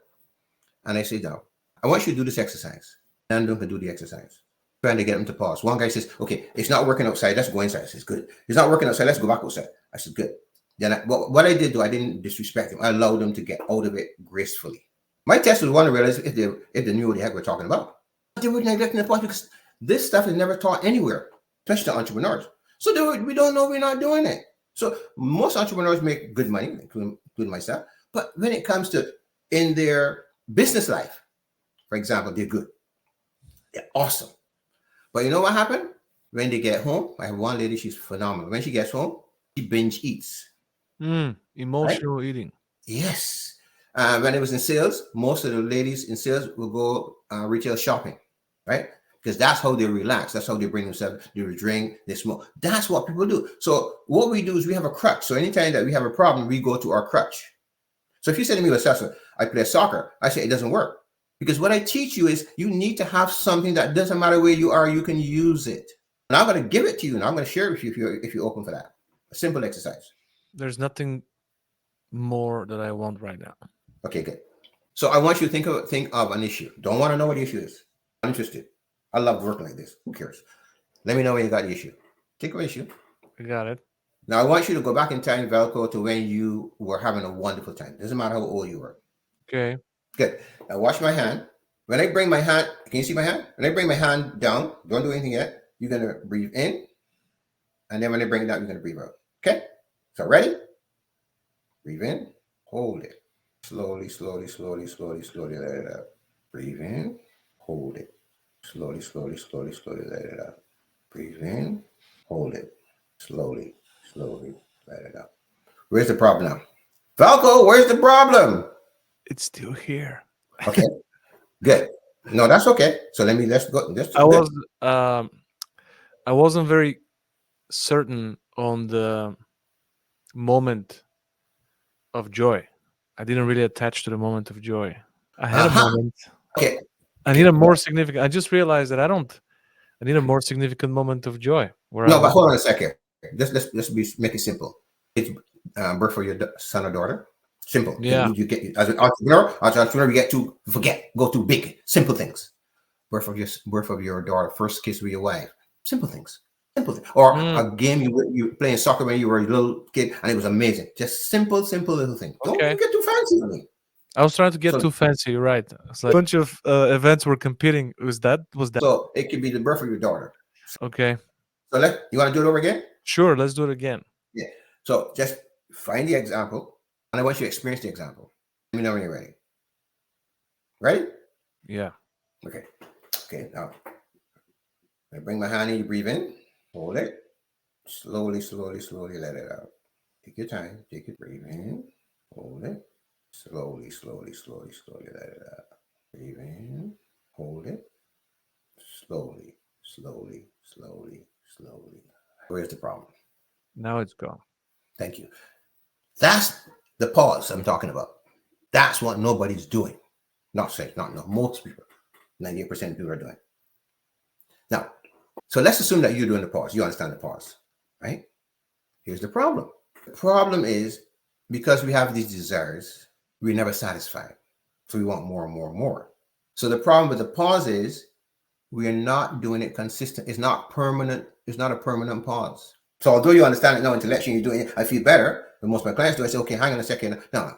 And I say, no, I want you to do this exercise. And don't do the exercise. Trying to get them to pause. One guy says, okay, it's not working outside. Let's go inside. I says, good. It's not working outside. Let's go back outside. I said, good. Then what I did, though, I didn't disrespect him. I allowed them to get out of it gracefully. My test was one to realize if they knew what the heck we're talking about. But they were neglecting the pause because this stuff is never taught anywhere, especially to entrepreneurs. So we don't know we're not doing it. So most entrepreneurs make good money, including myself. But when it comes to in their business life, for example, they're good. They're awesome. But you know what happened? When they get home, I have one lady, she's phenomenal. When she gets home, she binge eats. Emotional eating. Yes. When it was in sales, most of the ladies in sales will go retail shopping, right? Because that's how they relax. That's how they bring themselves. They drink, they smoke. That's what people do. So what we do is we have a crutch. So anytime that we have a problem, we go to our crutch. So if you say to me, Cecil, I play soccer, I say it doesn't work. Because what I teach you is you need to have something that doesn't matter where you are, you can use it. And I'm going to give it to you, and I'm going to share it with you if you're open for that. A simple exercise. There's nothing more that I want right now. Okay, good. So I want you to think of an issue. Don't want to know what the issue is. I'm interested. I love working like this. Who cares? Let me know when you got the issue. Think of an issue. I got it. Now I want you to go back in time, Velcro, to when you were having a wonderful time. Doesn't matter how old you were. Okay. Good. Now watch my hand. When I bring my hand, can you see my hand? When I bring my hand down, don't do anything yet. You're going to breathe in. And then when I bring it down, you're going to breathe out. Okay? So ready? Breathe in. Hold it. Slowly, slowly, slowly, slowly, slowly, let it out. Breathe in. Hold it. Slowly, slowly, slowly, slowly, let it out. Breathe in. Hold it. Slowly, slowly, let it out. Where's the problem now? Falco, where's the problem? It's still here. Okay. Good. No, that's okay. So let's go. I wasn't very certain on the moment of joy. I didn't really attach to the moment of joy. I had a moment. Okay. I need a more significant. I just realized that I need a more significant moment of joy. But hold on a second. Let's make it simple. It's birth for your son or daughter. Simple. Yeah. You get as an entrepreneur, you get to go to big, simple things. Birth of your daughter, first kiss with your wife. Simple things. Or a game you playing soccer when you were a little kid and it was amazing. Just simple little things. Don't get too fancy on me. I was trying to get too fancy, right? It's like a bunch of events were competing. Was that? So it could be the birth of your daughter. Okay. So you want to do it over again? Sure, let's do it again. Yeah. So just find the example, and I want you to experience the example. Let me know when you're ready. Ready? Yeah. Okay. Okay. Now, I bring my hand in. You breathe in. Hold it. Slowly, slowly, slowly let it out. Take your time. Take it. Breathe in. Hold it. Slowly, slowly, slowly, slowly let it out. Breathe in. Hold it. Slowly, slowly, slowly, slowly. Where's the problem? Now it's gone. Thank you. That's the pause I'm talking about. That's what nobody's doing. Not most people. 98% of people are doing. Now, so let's assume that you're doing the pause. You understand the pause, right? Here's the problem. The problem is because we have these desires, we're never satisfied. So we want more and more and more. So the problem with the pause is we are not doing it consistent. It's not permanent. It's not a permanent pause. So although you understand it now intellectually, you're doing it, I feel better. But most of my clients do. I say, okay, hang on a second. No,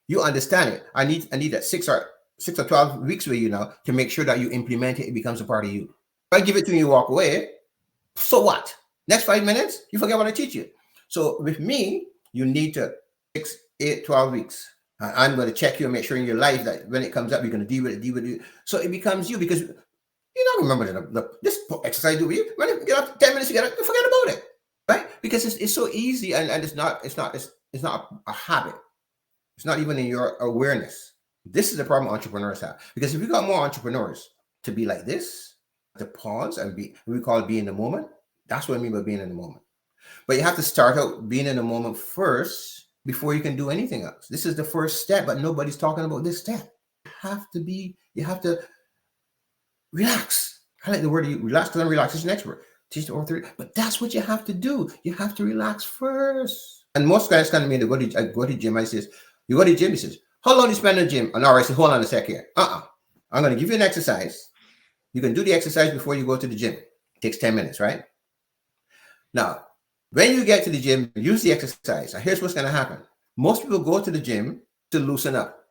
you understand it. I need that 6 or 12 weeks with you now to make sure that you implement it. It becomes a part of you. If I give it to you, you walk away. So what? Next 5 minutes, you forget what I teach you. So with me, you need to 6, 8, 12 weeks. I'm going to check you and make sure in your life that when it comes up, you're going to deal with it. So it becomes you because you don't remember this exercise do with you. When you get up 10 minutes, you forget about it, right? Because it's so easy and it's not a habit. It's not even in your awareness. This is the problem entrepreneurs have. Because if we got more entrepreneurs to be like this, to pause and we call it being in the moment. That's what I mean by being in the moment. But you have to start out being in the moment first before you can do anything else. This is the first step, but nobody's talking about this step. You have to relax. I like the word relax because I'm a relaxation expert. Teach the author, but that's what you have to do. You have to relax first. And most guys come to me and I go to gym. I says, you go to gym? He says, how long do you spend in the gym? And I say, hold on a second here. I'm going to give you an exercise. You can do the exercise before you go to the gym. It takes 10 minutes, right? Now, when you get to the gym, use the exercise. Now, here's what's going to happen. Most people go to the gym to loosen up,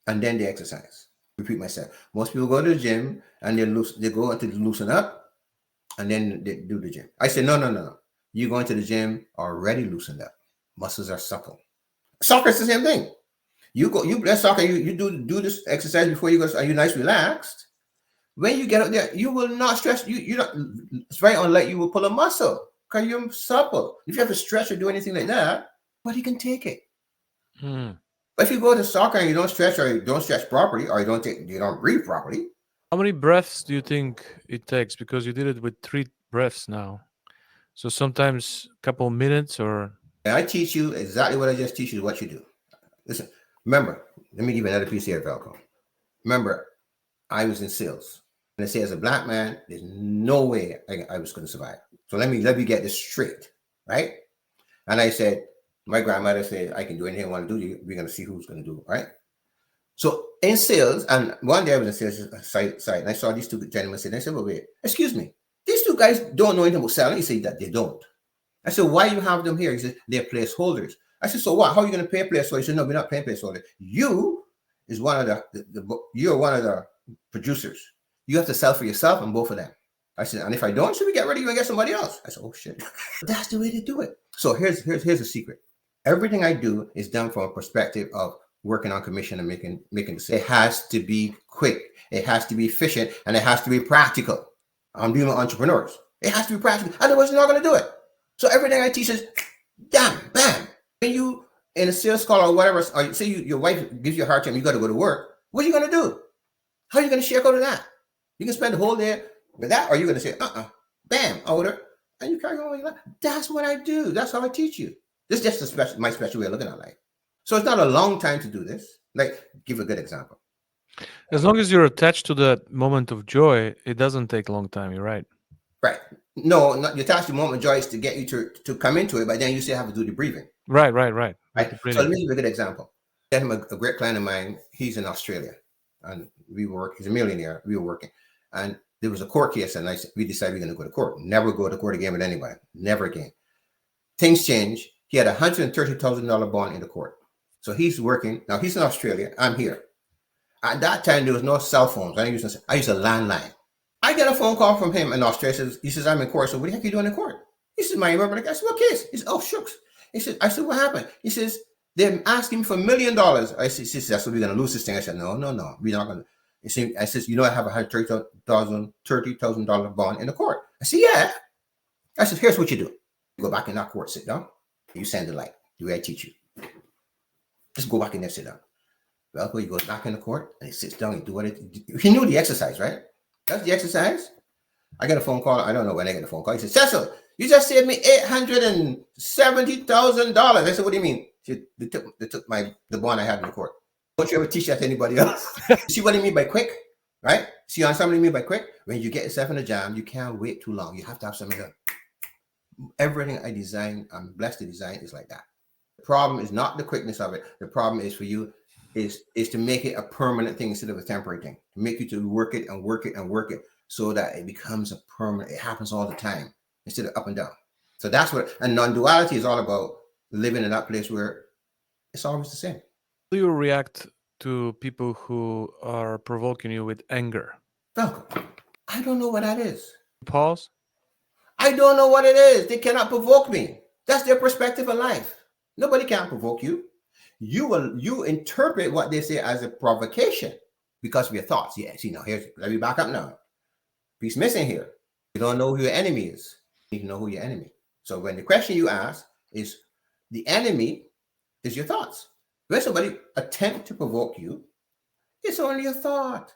and then they exercise. Repeat myself. Most people go to the gym, and they go to loosen up, and then they do the gym. I say, no. You go into the gym already loosened up. Muscles are supple. Soccer is the same thing. You play soccer, you do this exercise before you go. Are you nice, relaxed? When you get out there, you will not stretch. You not. It's very unlikely you will pull a muscle because you're supple. If you have to stretch or do anything like that, but you can take it. But if you go to soccer and you don't stretch or you don't stretch properly or you don't breathe properly. How many breaths do you think it takes? Because you did it with 3 breaths now. So sometimes a couple of minutes or. And I teach you exactly what I just teach you what you do. Listen, remember, let me give you another piece here, Velcro. Remember, I was in sales. And I say, as a black man, there's no way I was going to survive. So let me get this straight, right? And I said, my grandmother said, I can do anything I want to do. We're going to see who's going to do it, right? So in sales, and one day I was in sales site, and I saw these 2 gentlemen sitting. I said, well, wait, excuse me. These 2 guys don't know anything about selling. He said that they don't. I said, why you have them here? He said, they're placeholders. I said, so what? How are you going to pay a placeholder? He said, no, we're not paying placeholder. You're one of the producers. You have to sell for yourself and both of them. I said, and if I don't, should we get rid of you and get somebody else? I said, oh shit. That's the way to do it. So here's a secret. Everything I do is done from a perspective of working on commission and making decisions. It has to be quick. It has to be efficient, and it has to be practical. I'm dealing with entrepreneurs. It has to be practical. Otherwise, you're not going to do it. So everything I teach is, bam. When you in a sales call or whatever, or say your wife gives you a hard time, you got to go to work. What are you going to do? How are you going to share out of that? You can spend the whole day with that, or you're going to say, bam, order, and you carry on with your life. That's what I do. That's how I teach you. This is just my special way of looking at life. So it's not a long time to do this. Like, give a good example. As long as you're attached to that moment of joy, it doesn't take a long time. You're right. Right. No, not you attach the moment of joy is to get you to come into it, but then you still have to do the breathing. Right. So let me give a good example. I had a great client of mine. He's in Australia, and he's a millionaire. We were working, and there was a court case, and we decided we're going to go to court. Never go to court again with anybody. Never again. Things change. He had a $130,000 bond in the court. So he's working. Now he's in Australia. I'm here. At that time, there was no cell phones. I used a landline. I get a phone call from him in Australia. He says, I'm in court. So what the heck are you doing in court? He says, my mother. I said, what case? He said, oh, shucks. I said, what happened? He says, they're asking for $1 million. I said, that's what we're going to lose this thing. I said, no, we're not going to. I says, you know, I have a $30,000 bond in the court. I said, yeah. I said, here's what you do. You go back in that court, sit down. You send the light, the way I teach you. Just go back in there, sit down. Well, he goes back in the court and he sits down and do what he knew the exercise, right? That's the exercise. I get a phone call. I don't know when I get a phone call. He said, Cecil, you just saved me $870,000. I said, what do you mean? They took the bond I had in the court. Don't you ever teach that to anybody else? See what I mean by quick, right? See on something I mean by quick? When you get yourself in a jam, you can't wait too long. You have to have something done. Everything I design, I'm blessed to design, is like that. The problem is not the quickness of it. The problem is for you is to make it a permanent thing instead of a temporary thing. To make you to work it and work it and work it so that it becomes a permanent. It happens all the time instead of up and down. So that's what, and non-duality is all about living in that place where it's always the same. Do you react to people who are provoking you with anger? Welcome. I don't know what that is. Pause. I don't know what it is. They cannot provoke me. That's their perspective of life. Nobody can provoke you. You interpret what they say as a provocation because of your thoughts. Yeah, see now, let me back up now. Piece missing here. You don't know who your enemy is. You need to know who your enemy. So when the question you ask is, the enemy is your thoughts. When somebody attempt to provoke you, it's only a thought.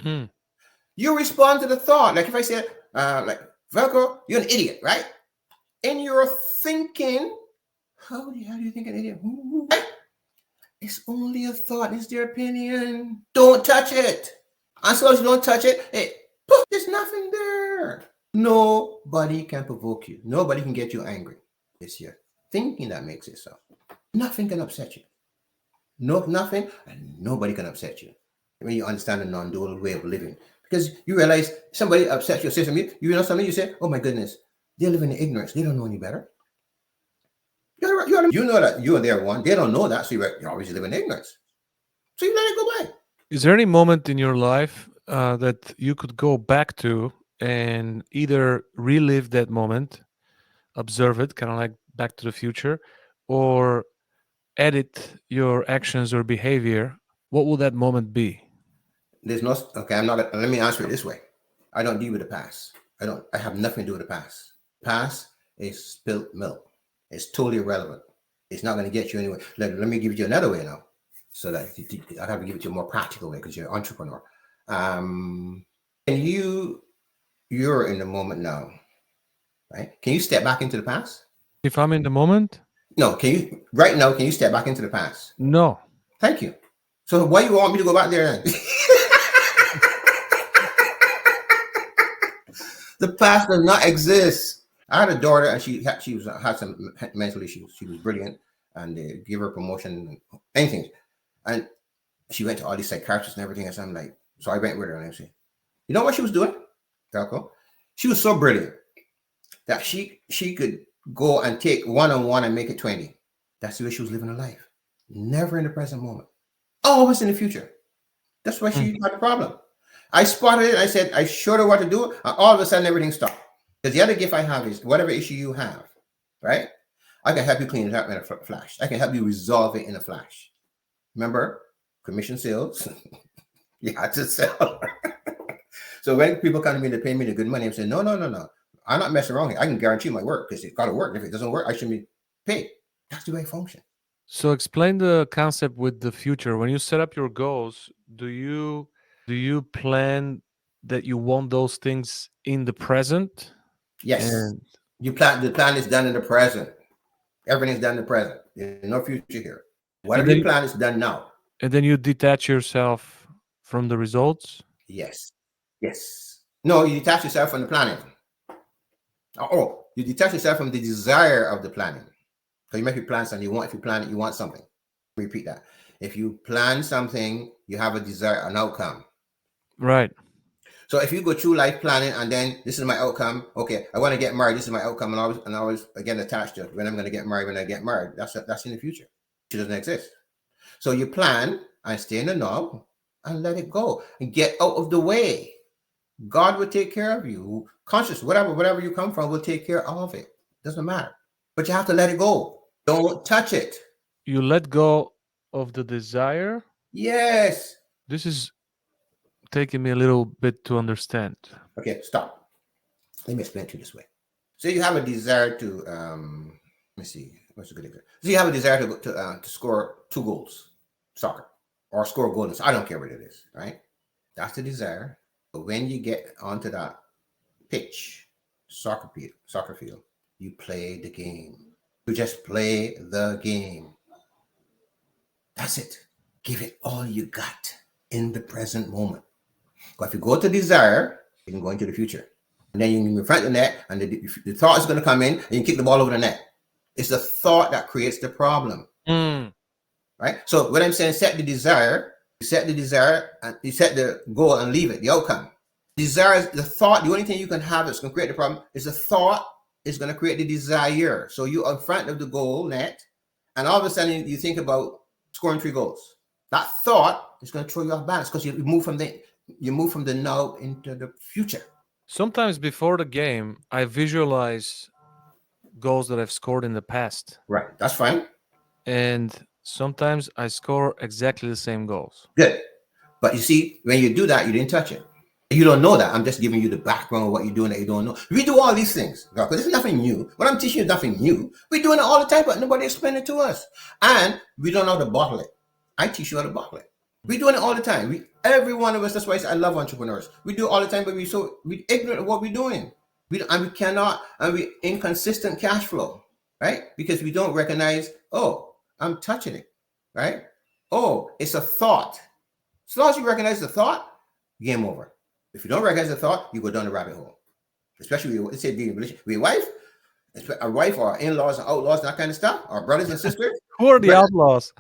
You respond to the thought. Like if I say, like, Velcro, you're an idiot, right? In your thinking, how do you think an idiot? Right? It's only a thought. It's their opinion. Don't touch it. As long as you don't touch it, there's nothing there. Nobody can provoke you. Nobody can get you angry. It's your thinking that makes it so. Nothing can upset you. Nothing, and nobody can upset you. When you understand the non-dual way of living. Because you realize somebody upsets your system, you know something, you say, oh my goodness, they're living in ignorance. They don't know any better. You know that you and they're one. They don't know that, so you always live in ignorance. So you let it go by. Is there any moment in your life that you could go back to and either relive that moment, observe it, kind of like Back to the Future, or edit your actions or behavior? What will that moment be? There's no, okay, let me answer it this way. I don't deal with the past. I have nothing to do with the past. Past is spilt milk. It's totally irrelevant. It's not going to get you anywhere. Let me give you another way now. So that I have to give it to you a more practical way because you're an entrepreneur. And you're in the moment now, right? Can you step back into the past? If I'm in the moment? No, can you step back into the past? No. Thank you. So why you want me to go back there then? The past does not exist. I had a daughter and she had some mental issues. She was brilliant and they gave her a promotion, anything. And she went to all these psychiatrists and everything. And so I'm like, so I went with her and I said, you know what she was doing? Falco? She was so brilliant that she could go and take one-on-one and make it 20. That's the way she was living her life. Never in the present moment. Always in the future. That's why she had a problem. I spotted it. I said, I showed her what to do. And all of a sudden, everything stopped. Because the other gift I have is whatever issue you have, right? I can help you clean it up in a flash. I can help you resolve it in a flash. Remember, commission sales, you had to sell. So when people come to me to pay me the good money, I'm saying, no. I'm not messing around here. I can guarantee my work because it's got to work. If it doesn't work, I shouldn't be paid. That's the way I function. So explain the concept with the future. When you set up your goals, do you plan that you want those things in the present? Yes. And The plan is done in the present. Everything's done in the present. There's no future here. Whatever you plan is done now. And then you detach yourself from the results? Yes. No, you detach yourself from the planning. You detach yourself from the desire of the planning. So you make your plans and if you plan it, you want something. Repeat that. If you plan something, you have a desire, an outcome. Right. So if you go through life planning and then this is my outcome, okay, I want to get married, this is my outcome, and I was again attached to it. When I'm going to get married, that's in the future. It doesn't exist. So you plan and stay in the now and let it go and get out of the way. God will take care of you. Conscious, whatever you come from will take care of it. Doesn't matter. But you have to let it go. Don't touch it. You let go of the desire. Yes. This is taking me a little bit to understand. Okay, stop. Let me explain it to you this way. So you have a desire to let me see, what's a good example? So you have a desire to score 2 goals, soccer, or score a goal. I don't care what it is, right? That's the desire. But when you get onto that pitch, soccer field, you play the game. You just play the game. That's it. Give it all you got in the present moment. But if you go to desire, you can go into the future. And then you can confront the net, and the thought is going to come in, and you kick the ball over the net. It's the thought that creates the problem. Right? So what I'm saying, set the desire, and you set the goal and leave it, the outcome. Desire is the thought. The only thing you can have that's going to create the problem is the thought is going to create the desire. So you are in front of the goal net, and all of a sudden you think about scoring 3 goals. That thought is going to throw you off balance because you move from the now into the future. Sometimes before the game, I visualize goals that I've scored in the past. Right. That's fine. And sometimes I score exactly the same goals. Good. But you see, when you do that, you didn't touch it. You don't know that. I'm just giving you the background of what you're doing that you don't know. We do all these things because it's nothing new. What I'm teaching you is nothing new. We're doing it all the time, but nobody explained it to us. And we don't know how to bottle it. I teach you how to bottle it. We're doing it all the time. Every one of us, that's why I love entrepreneurs. We do it all the time, but we're ignorant of what we're doing. We inconsistent cash flow, right? Because we don't recognize, oh, I'm touching it, right? Oh, it's a thought. As long as you recognize the thought, game over. If you don't recognize the thought, you go down the rabbit hole. Especially let's say being in a relationship with your wife, our wife or our in-laws or outlaws, that kind of stuff, our brothers and sisters. Who are the outlaws?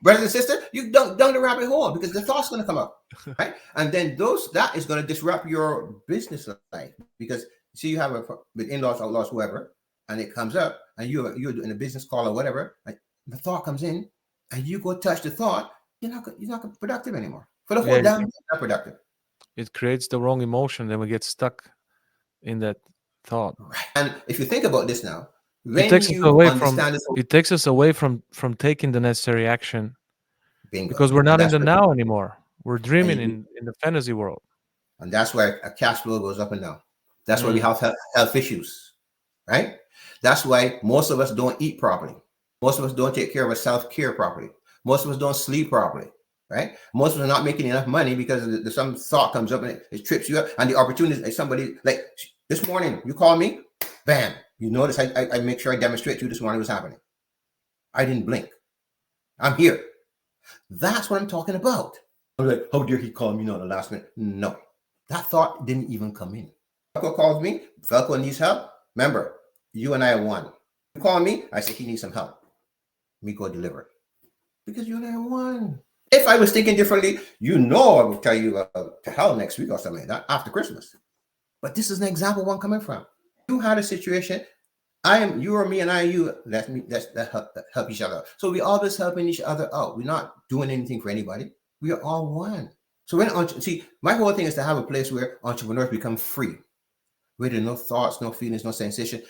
Brothers and sisters, you down the rabbit hole because the thought's going to come up, right? And then that is going to disrupt your business life because see you have with in-laws, outlaws, whoever, and it comes up, and you're doing a business call or whatever, and the thought comes in, and you go touch the thought, you're not productive anymore. For the whole damn day, not productive. It creates the wrong emotion, then we get stuck in that thought. Right. And if you think about this now, it takes us away from taking the necessary action. Bingo. Because we're not in the now anymore. We're dreaming in the fantasy world. And that's where a cash flow goes up and down. That's why we have health issues, right? That's why most of us don't eat properly. Most of us don't take care of our self-care properly. Most of us don't sleep properly, right? Most of us are not making enough money because some thought comes up and it trips you up. And the opportunity is somebody, like this morning, you call me, bam. You notice I make sure I demonstrate to you this morning what's happening. I didn't blink. I'm here. That's what I'm talking about. I'm like, how dare he call me at the last minute? No, that thought didn't even come in. Falco calls me. Falco needs help. Remember, you and I are one. You call me. I say he needs some help. Me go deliver it. Because you and I are one. If I was thinking differently, I would tell you to hell next week or something like that after Christmas. But this is an example of where I'm coming from. You had a situation. I am you or me and I you. Let's help each other. So we always helping each other out. We're not doing anything for anybody. We are all one. So my whole thing is to have a place where entrepreneurs become free, where there are no thoughts, no feelings, no sensation,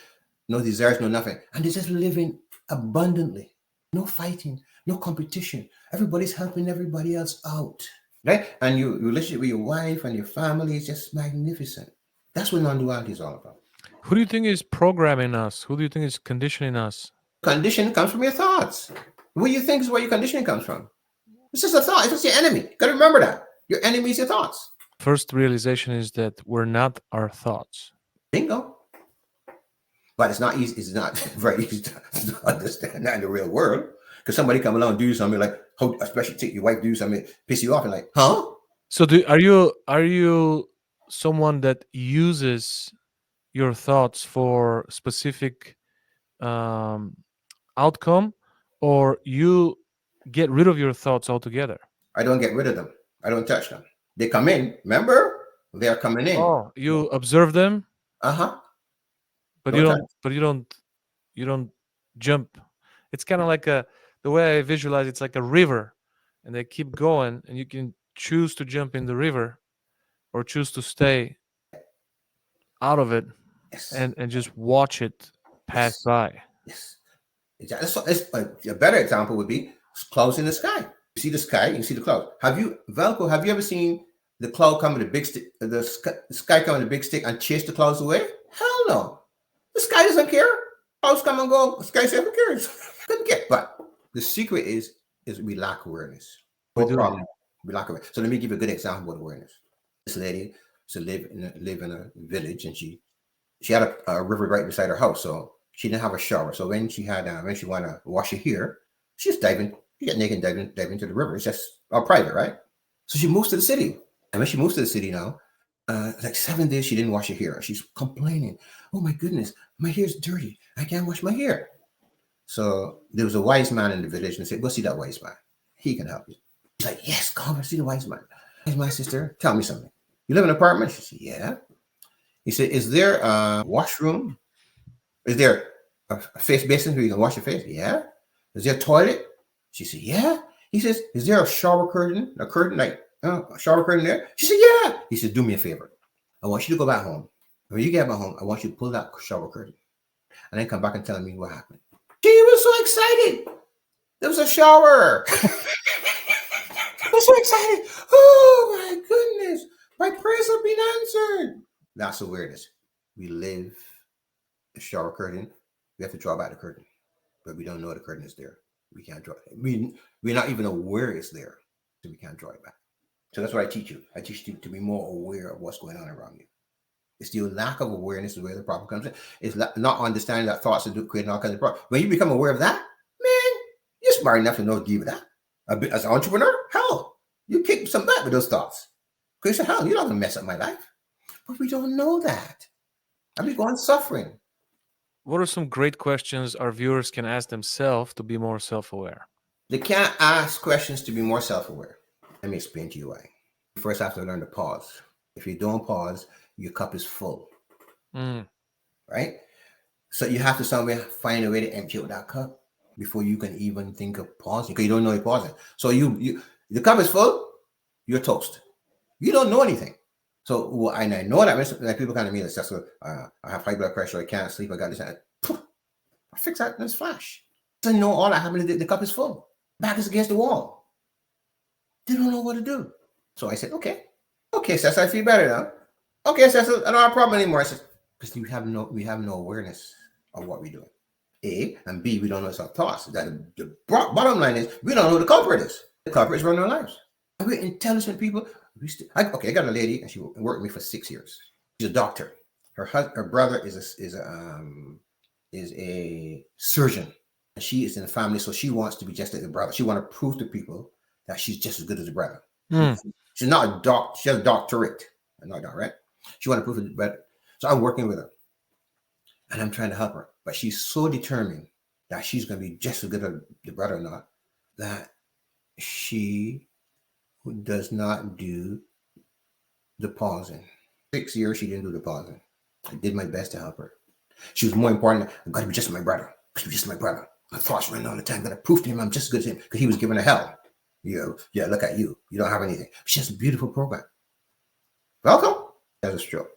no desires, no nothing, and they're just living abundantly. No fighting, no competition. Everybody's helping everybody else out, right? And your relationship with your wife and your family is just magnificent. That's what non-duality is all about. Who do you think is programming us? Who do you think is conditioning us? Conditioning comes from your thoughts. What you think is where your conditioning comes from. It's just a thought. It's just your enemy. You got to remember that. Your enemy is your thoughts. First realization is that we're not our thoughts. Bingo. But it's not easy. It's not very easy to understand that in the real world. Because somebody come along and do something like, especially take your wife do something, piss you off, and like, huh? So are you someone that uses your thoughts for specific outcome, or you get rid of your thoughts altogether? I don't get rid of them. I don't touch them. They come in. Remember, they are coming in. Oh, you observe them. But you don't jump. It's kind of like the way I visualize it's like a river, and they keep going, and you can choose to jump in the river, or choose to stay out of it Yes. and just watch it pass Yes. by. Yes. Exactly. So a better example would be clouds in the sky. You see the sky, you see the clouds. Velcro, have you ever seen the cloud come with a big stick, the sky come with a big stick and chase the clouds away? Hell no. The sky doesn't care. Clouds come and go. The sky says, who cares? Couldn't care. But the secret is we lack awareness. We No do. problem. We lack awareness. So let me give you a good example of awareness. This lady used to live in a village, and she had a river right beside her house, so she didn't have a shower. So when she wanted to wash her hair, she just she got naked and dive into the river. It's just all private, right? So she moves to the city, and when she moves to the city now, like 7 days she didn't wash her hair. She's complaining, "Oh my goodness, my hair's dirty. I can't wash my hair." So there was a wise man in the village, and said, "Go see that wise man. He can help you." He's like, "Yes, come and see the wise man." "Wise man, sister, tell me something. You live in an apartment?" She said, "Yeah." He said, "Is there a washroom? Is there a face basin where you can wash your face?" "Yeah." "Is there a toilet?" She said, "Yeah." He says, "Is there a shower curtain? A curtain like a shower curtain there?" She said, "Yeah." He said, "Do me a favor. I want you to go back home. When you get back home, I want you to pull that shower curtain and then come back and tell me what happened." She was so excited. There was a shower. I was so excited. Oh my goodness. My prayers have been answered. That's awareness. We live a shower curtain. We have to draw back the curtain, but we don't know the curtain is there. We can't draw it. We're not even aware it's there, so we can't draw it back. So that's what I teach you. I teach you to be more aware of what's going on around you. It's the lack of awareness is where the problem comes in. It's not understanding that thoughts are creating all kinds of problems. When you become aware of that, man, you're smart enough to know to deal with that. As an entrepreneur, hell, you kick some butt with those thoughts. Because hell, you're not gonna mess up my life. But we don't know that. I've been going suffering. What are some great questions our viewers can ask themselves to be more self-aware? They can't ask questions to be more self-aware. Let me explain to you why. You first have to learn to pause. If you don't pause, your cup is full. Right? So you have to somewhere find a way to empty out that cup before you can even think of pausing, because you don't know you're pausing. So the cup is full, you're toast. You don't know anything. So and I know that when people come to me and say, I have high blood pressure, I can't sleep, I got this. I fix that in this flash. So know all that happened. The cup is full. Back is against the wall. They don't know what to do. So I said, okay, Cecil, I feel better now. Okay, Cecil, I don't have a problem anymore. I said, because we have no awareness of what we're doing. A and B, we don't know our thoughts. That the bottom line is we don't know who the culprit is. The culprit is running our lives. And we're intelligent people. I got a lady, and she worked with me for 6 years. She's a doctor. Her brother is a surgeon, and she is in the family, so she wants to be just like the brother. She wants to prove to people that she's just as good as the brother. She's not a doctor. She has a doctorate, not right. She wants to prove it, but so I'm working with her, and I'm trying to help her. But she's so determined that she's going to be just as good as the brother or not, that she does not do the pausing. 6 years she didn't do the pausing. I did my best to help her. She was more important. I've got to be just my brother. My thoughts running all the time. I'm going to prove to him I'm just as good as him, because he was giving her hell. Yeah, look at you. You don't have anything. She has a beautiful program. Welcome. That's a stroke.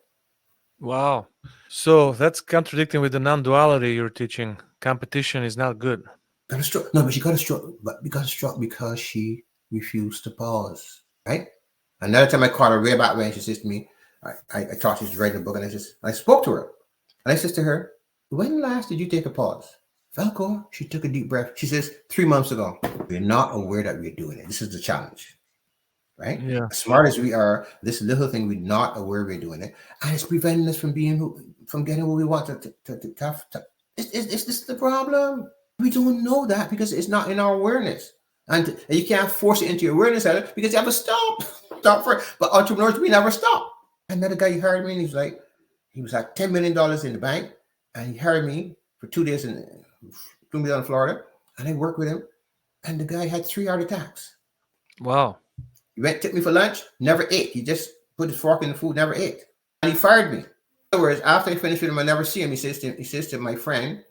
Wow. So that's contradicting with the non-duality you're teaching. Competition is not good. Got a stroke. No, but she got a stroke. But we got a stroke because she refused to pause. Right? Another time I caught her way back when, she says to me, I thought she was writing a book, and I spoke to her. And I says to her, when last did you take a pause? Falco, she took a deep breath. She says, 3 months ago. We're not aware that we're doing it. This is the challenge. Right? Yeah. As smart as we are, this little thing, we're not aware we're doing it. And it's preventing us from getting what we want to. It's this the problem. We don't know that because it's not in our awareness. And you can't force it into your awareness because you have to stop for it. But entrepreneurs, we never stop. Another guy hired me, and he was like $10 million in the bank, and he hired me for 2 days flew me down to Florida, and I worked with him, and the guy had 3 heart attacks. Wow. He took me for lunch, never ate. He just put his fork in the food, never ate. And he fired me. In other words, after I finished with him, I never see him. He says to my friend,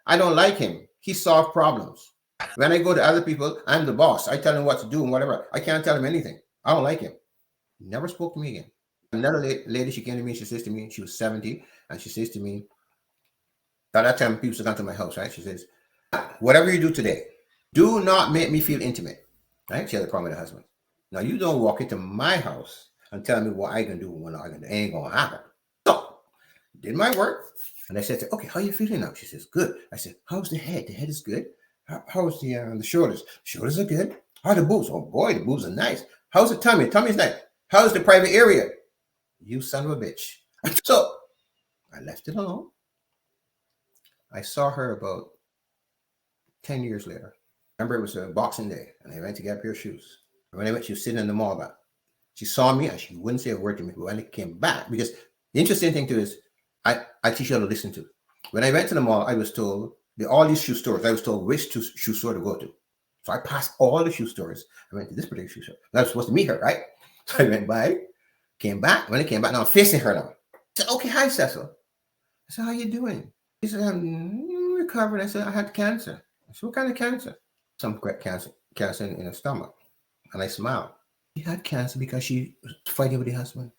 I don't like him. He solved problems. When I go to other people, I'm the boss. I tell him what to do and whatever. I can't tell him anything. I don't like him. He never spoke to me again. Another lady, she came to me, she says to me, she was 70, and she says to me, at that time, people used to come to my house, right? She says, whatever you do today, do not make me feel intimate, right? She had a problem with her husband. Now, you don't walk into my house and tell me what I can do and what I can do. It ain't going to happen. So, did my work, and I said to her, okay, how are you feeling now? She says, good. I said, how's the head? The head is good. How's the shoulders? Shoulders are good. How are the boobs? Oh, boy, the boobs are nice. How's the tummy? Tummy's nice. How's the private area? You son of a bitch. So, I left it alone. I saw her about 10 years later. Remember, it was a Boxing Day, and I went to get a pair of shoes. And when I went, she was sitting in the mall back. She saw me, and she wouldn't say a word to me. But when I came back, because the interesting thing too is, I teach you how to listen to. When I went to the mall, I was told, all these shoe stores, I was told which shoe store to go to. So I passed all the shoe stores. I went to this particular shoe store. I was supposed to meet her, right? So I went by, came back. When I came back, now I'm facing her now. I said, okay, hi, Cecil. I said, how you doing? She said, I'm recovering. I said, I had cancer. I said, what kind of cancer? Some cancer in her stomach. And I smiled. She had cancer because she was fighting with her husband.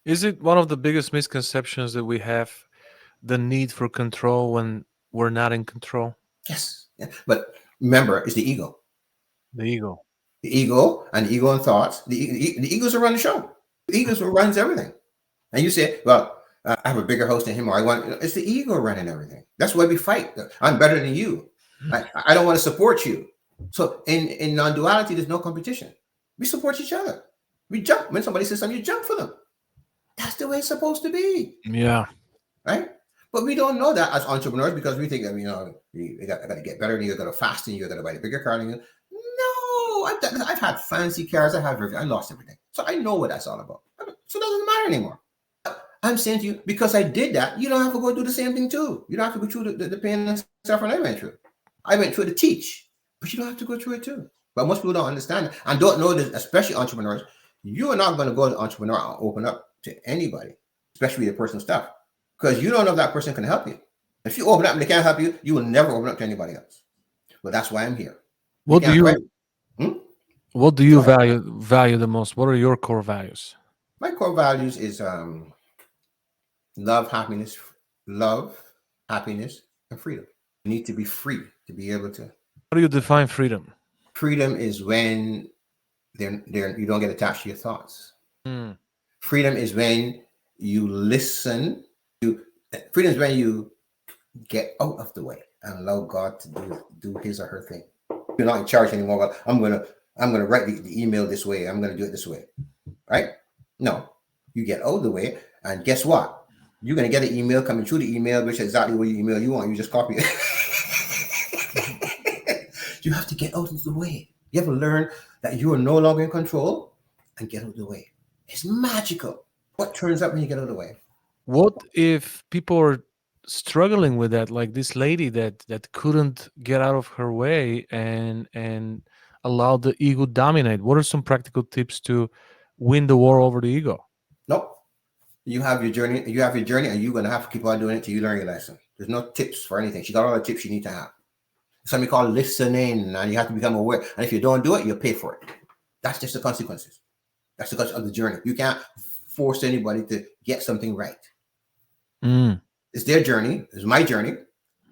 Is it one of the biggest misconceptions that we have, the need for control when we're not in control? Yes. Yeah. But remember, it's the ego. The ego. The ego and the ego and thoughts. The egos will run the show. The egos will runs everything. And you say, well, I have a bigger house than him, or it's the ego running everything. That's why we fight. I'm better than you. I don't want to support you. So in non-duality, there's no competition. We support each other. We jump. When somebody says something, you jump for them. That's the way it's supposed to be. Yeah. Right? But we don't know that as entrepreneurs because we think, I got to get better than you, I got to fasten you, I got to buy the bigger car than you. No, I've had fancy cars, I lost everything. So I know what that's all about. So it doesn't matter anymore. I'm saying to you, because I did that, you don't have to go do the same thing too. You don't have to go through the pain and suffering I went through. I went through it to teach, but you don't have to go through it too. But most people don't understand it and don't know this, especially entrepreneurs. You are not going to go to entrepreneur and open up to anybody, especially your personal stuff, because you don't know if that person can help you. If you open up and they can't help you, you will never open up to anybody else. But that's why I'm here. What do you value the most? What are your core values? My core values is love, happiness, and freedom. You need to be free to be able to. How do you define freedom? Freedom is when you don't get attached to your thoughts. Freedom is when you listen. Freedom is when you get out of the way and allow God to do his or her thing. You're not in charge anymore. Well, I'm gonna write the email this way. I'm gonna do it this way, right? No, you get out of the way, and guess what? You're gonna get an email coming through the email, which is exactly what you email you want. You just copy it. You have to get out of the way. You have to learn that you are no longer in control and get out of the way. It's magical. What turns up when you get out of the way? What if people are struggling with that, like this lady that couldn't get out of her way and allow the ego dominate? What are some practical tips to win the war over the ego? Nope. You have your journey, and you're gonna have to keep on doing it till you learn your lesson. There's no tips for anything. She got all the tips you need to have. Something called listening, and you have to become aware. And if you don't do it, you'll pay for it. That's just the consequences. That's the consequence of the journey. You can't force anybody to get something right. It's their journey. It's my journey.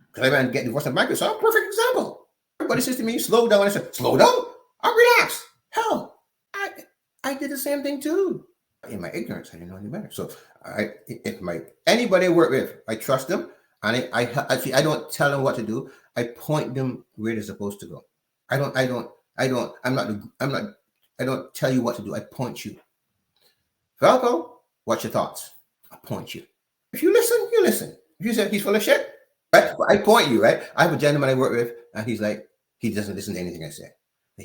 Because I went to get divorced and bankruptcy. So I'm a perfect example. Everybody says to me, slow down. I said, slow down? I'm relaxed. Hell, I did the same thing too. In my ignorance, I didn't know any better. So anybody I work with, I trust them. And I don't tell them what to do. I point them where they're supposed to go. I don't tell you what to do. I point you. Falco, what's your thoughts? I point you. If you listen, you listen. If you say he's full of shit, right? I point you, right? I have a gentleman I work with, and he's like, he doesn't listen to anything I say. I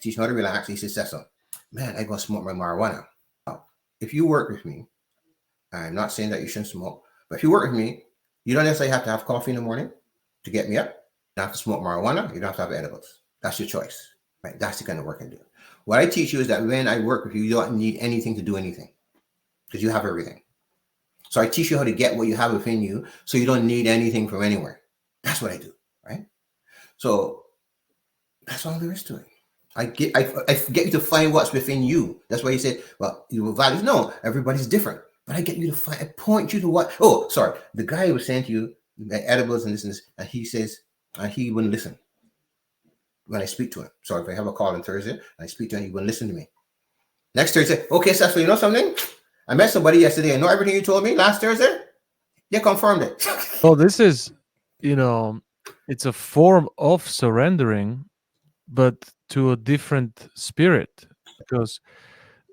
teach him how to relax. He says, Cecil, man, I go smoke my marijuana. Now, if you work with me, I'm not saying that you shouldn't smoke, but if you work with me, you don't necessarily have to have coffee in the morning to get me up. You don't have to smoke marijuana. You don't have to have edibles. That's your choice, right? That's the kind of work I do. What I teach you is that when I work with you, you don't need anything to do anything because you have everything. So I teach you how to get what you have within you so you don't need anything from anywhere. That's what I do, right? So that's all there is to it. I get you to find what's within you. That's why you said, well, your values. No, everybody's different. But I get you to find, I point you to what. Oh, sorry. The guy was saying to you, the edibles and this, and he says, he wouldn't listen when I speak to him. So if I have a call on Thursday and I speak to him, he wouldn't listen to me. Next Thursday, okay, Cecil, you know something? I met somebody yesterday. I know everything you told me last Thursday. They confirmed it. Well, this is, it's a form of surrendering, but to a different spirit. Because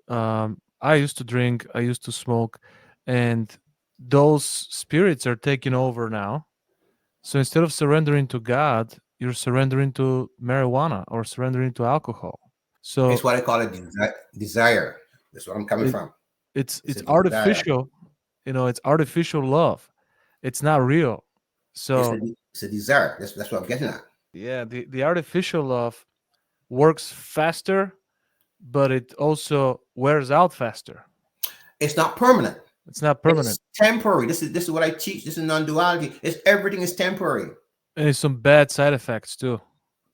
I used to drink, I used to smoke, and those spirits are taking over now. So instead of surrendering to God, you're surrendering to marijuana or surrendering to alcohol. So It's what I call a desire. That's where I'm coming it, from. it's It's it's a desire. artificial, it's artificial love. It's not real. So It's a desire. That's what I'm getting at. yeah, the artificial love works faster, but it also wears out faster. It's not permanent. It's not It's permanent. temporary. This is what I teach. This is non-duality. Everything is temporary. And it's some bad side effects too.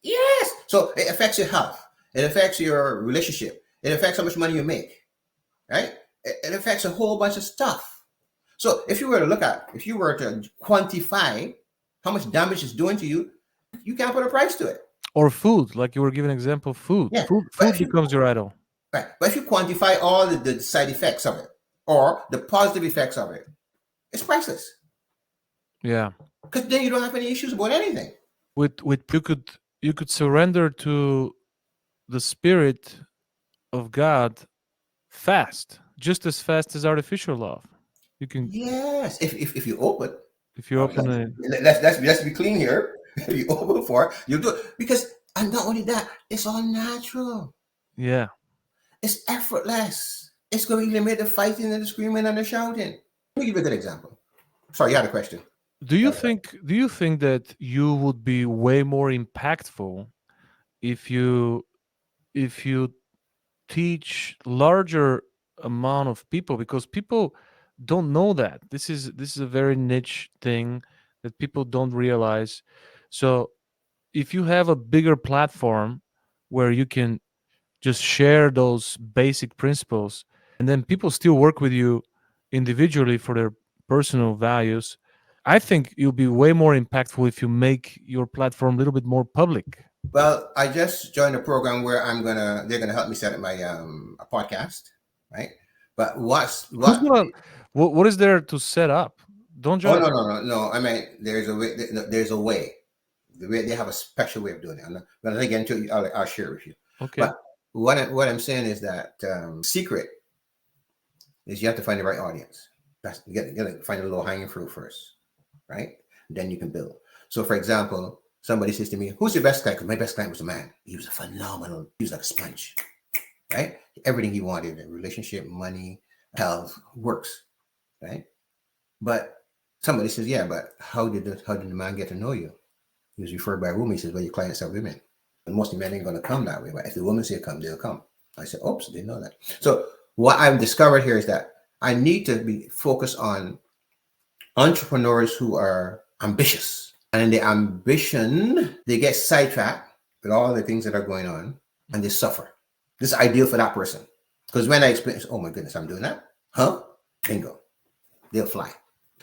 Yes. So it affects your health. It affects your relationship. It affects how much money you make. Right? It affects a whole bunch of stuff. So if you were to quantify how much damage it's doing to you, you can't put a price to it. Or food, like you were giving an example of food. Yeah. Food becomes your idol. Right. But if you quantify all the side effects of it or the positive effects of it, it's priceless. Yeah. Because then you don't have any issues about anything. With you could surrender to the spirit of God fast, just as fast as artificial love. You can, Yes. If you open, if you open it. let's be clean here. If you open for it, you do it. Because, and not only that, it's all natural. Yeah. It's effortless. It's going to eliminate the fighting and the screaming and the shouting. Let me give you a good example. Sorry, you had a question. Do you think that you would be way more impactful if you teach larger amount of people, because people don't know that this is a very niche thing that people don't realize. So if you have a bigger platform where you can just share those basic principles, and then people still work with you individually for their personal values, I think you'll be way more impactful if you make your platform a little bit more public. Well, I just joined a program where they're gonna help me set up my a podcast, right? But Who's gonna what is there to set up? Don't Oh, judge. no. I mean, there's a way. There's a way. They have a special way of doing it. When I get into it, I'll share with you. Okay. But what I'm saying is that secret is you have to find the right audience. You got to find a little hanging fruit first, right? Then you can build. So, for example, somebody says to me, "Who's your best client?" Because my best client was a man. He was a phenomenal. He was like a sponge, right? Everything he wanted, a relationship, money, health, works, right? But somebody says, "Yeah, but how did the man get to know you?" He was referred by a woman. He says, "Well, your clients are women, and most men ain't going to come that way. But if the women say come, they'll come." I said, "Oops, didn't know that." So what I've discovered here is that I need to be focused on entrepreneurs who are ambitious, and in the ambition, they get sidetracked with all the things that are going on, and they suffer. This is ideal for that person, because when I explain, "Oh my goodness, I'm doing that," huh? Bingo, they'll fly.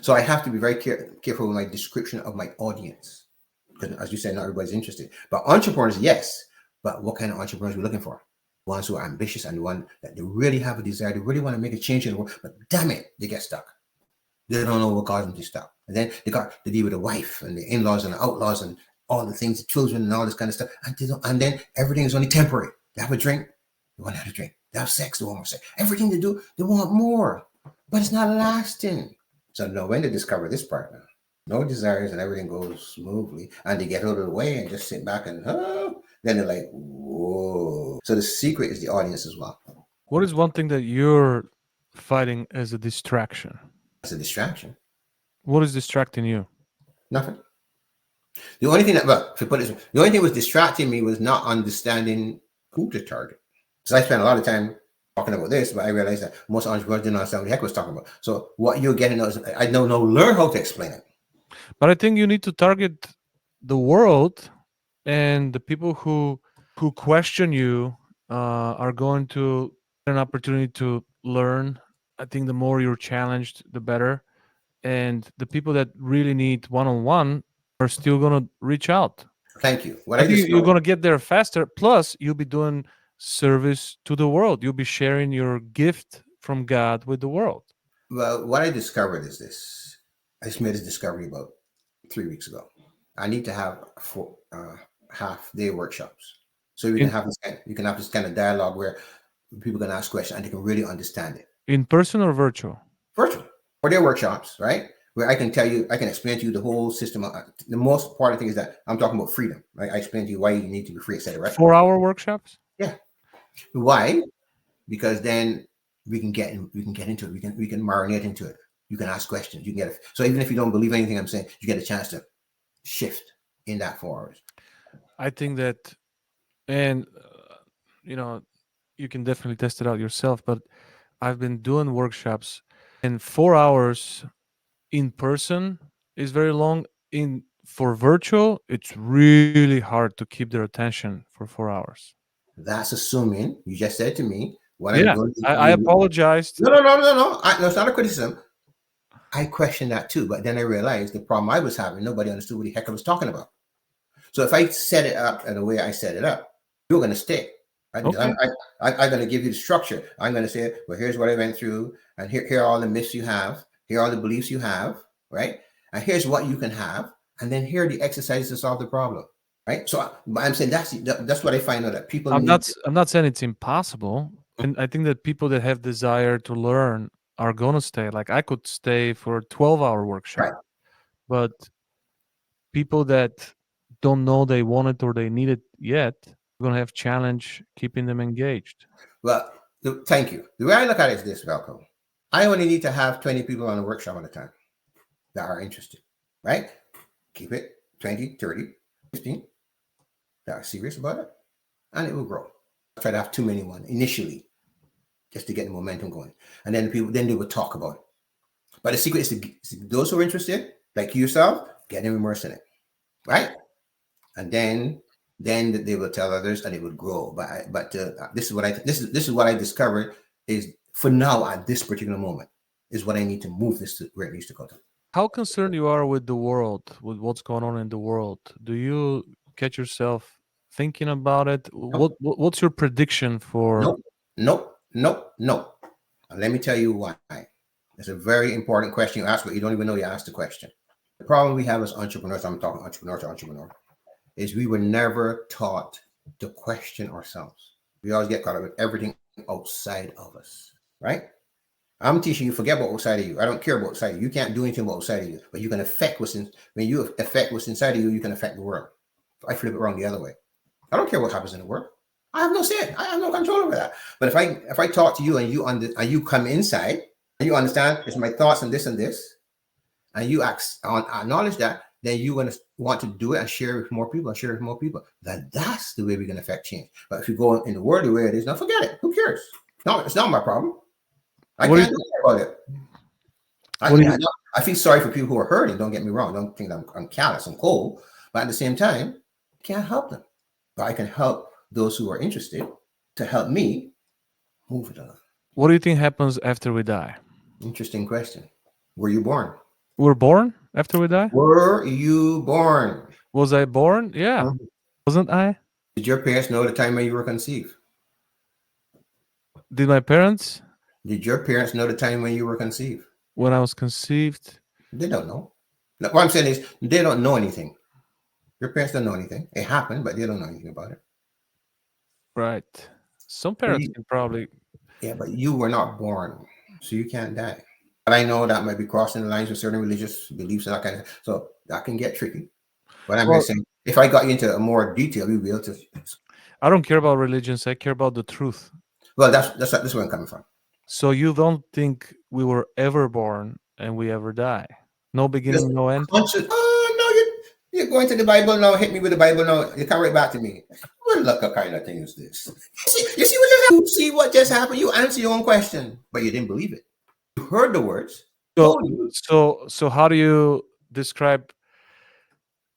So I have to be very careful with my description of my audience, because as you said, not everybody's interested. But entrepreneurs, yes. But what kind of entrepreneurs are we looking for? Ones who are ambitious and the one that they really have a desire, they really want to make a change in the world, but damn it, they get stuck. They don't know what caused them to stop. And then they got to deal with the wife and the in-laws and the outlaws and all the things, the children and all this kind of stuff. And then everything is only temporary. They have a drink, they want to have a drink. They have sex, they want more sex. Everything they do, they want more. But it's not lasting. So now when they discover this part now, no desires and everything goes smoothly, and they get out of the way and just sit back and then they're like, whoa. So the secret is the audience as well. What is one thing that you're fighting as a distraction? It's a distraction. What is distracting you? Nothing. The only thing the only thing that was distracting me was not understanding who to target. So I spent a lot of time talking about this, but I realized that most entrepreneurs didn't understand what the heck I was talking about. So what you're getting is I don't know, learn how to explain it. But I think you need to target the world and the people who who question you are going to get an opportunity to learn. I think the more you're challenged, the better. And the people that really need one-on-one are still going to reach out. Thank you. What I I think you're discovered, going to get there faster. Plus, you'll be doing service to the world. You'll be sharing your gift from God with the world. well, what I discovered is this. I just made this discovery about 3 weeks ago. I need to have half day workshops. So we can In have you can have this kind of dialogue where people can ask questions and they can really understand it. in person or virtual? Virtual. Or their workshops, right? Where I can tell you, I can explain to you the whole system. The most important thing is that I'm talking about freedom, right? I explain to you why you need to be free, etc. Right? 4-hour workshops? Yeah. Why? Because then we can get into it. We can marinate into it. You can ask questions. You can get it. So even if you don't believe anything I'm saying, you get a chance to shift in that 4 hours. I think that, and you know, you can definitely test it out yourself. But I've been doing workshops, and 4 hours in person is very long. In for virtual, it's really hard to keep their attention for 4 hours. That's assuming you just said to me what I'm Yeah, going to I do. apologized. No. No, it's not a criticism. I questioned that too, but then I realized the problem I was having, nobody understood what the heck I was talking about. So if I set it up in the way I set it up, you're going to stay. Right? Because Okay. I'm going to give you the structure. I'm going to say, well, here's what I went through, and here are all the myths you have. Here are the beliefs you have, right? And here's what you can have, and then here are the exercises to solve the problem, right? So I'm saying that's what I find out that people I'm need. not I'm not saying it's impossible. And I think that people that have desire to learn are gonna stay. Like I could stay for a 12-hour workshop, Right. but people that don't know they want it or they need it yet, are gonna have challenge keeping them engaged. Well, thank you. The way I look at it is this, Velco. I only need to have 20 people on the workshop at a time that are interested, right? Keep it 20, 30, 15 that are serious about it, and it will grow. Try to have too many one initially, just to get the momentum going, and then then they will talk about it. But the secret is to those who are interested, like yourself, get them immersed in it, right? And then they will tell others, and it will grow. But this is what I discovered is for now at this particular moment is what I need to move this to where it needs to go to. How concerned you are with the world, with what's going on in the world? Do you catch yourself thinking about it? Nope, What's your prediction for? nope, nope. And let me tell you why. It's a very important question you ask, but you don't even know you asked the question. The problem we have as entrepreneurs, I'm talking entrepreneur to entrepreneur, is we were never taught to question ourselves. We always get caught up with everything outside of us, right? I'm teaching you forget about outside of you. I don't care about outside of you. You can't do anything about outside of you, but you can affect when you affect what's inside of you, you can affect the world. I flip it around the other way. I don't care what happens in the world. I have no say. I have no control over that. But if I talk to you and you come inside and you understand it's my thoughts and this, and you acknowledge that, then you're going to want to do it and share it with more people and share it with more people. That's the way we're going to affect change. But if you go in the world the way it is, now forget it. Who cares? No, it's not my problem. I What do can't you, do about it. what do you, I feel sorry for people who are hurting. Don't get me wrong. Don't think I'm callous and cold. But at the same time, I can't help them. But I can help those who are interested to help me move it on. what do you think happens after we die? Interesting question. Were you born? We're born after we die? Were you born? Was I born? Yeah. Mhm. Wasn't I? Did your parents know the time when you were conceived? Did my parents, Did your parents know the time when you were conceived? when I was conceived? They don't know. No, what I'm saying is they don't know anything. Your parents don't know anything. It happened, but they don't know anything about it. Right. Some So parents can probably. yeah, but you were not born, so you can't die. But I know that might be crossing the lines with certain religious beliefs and that kind of. So that can get tricky. But I'm Well, just saying, if I got you into a more detail, you'd be able to. I don't care about religions. I care about the truth. Well, that's where I'm coming from. So you don't think we were ever born and we ever die? No This beginning, no end? conscious. Oh no, you're going to the Bible now. Hit me with the Bible now. You come right back to me. What look what kind of thing is this? You see what just happened? You see what just happened? You answer your own question, but you didn't believe it. You heard the words. So, Told you. so how do you describe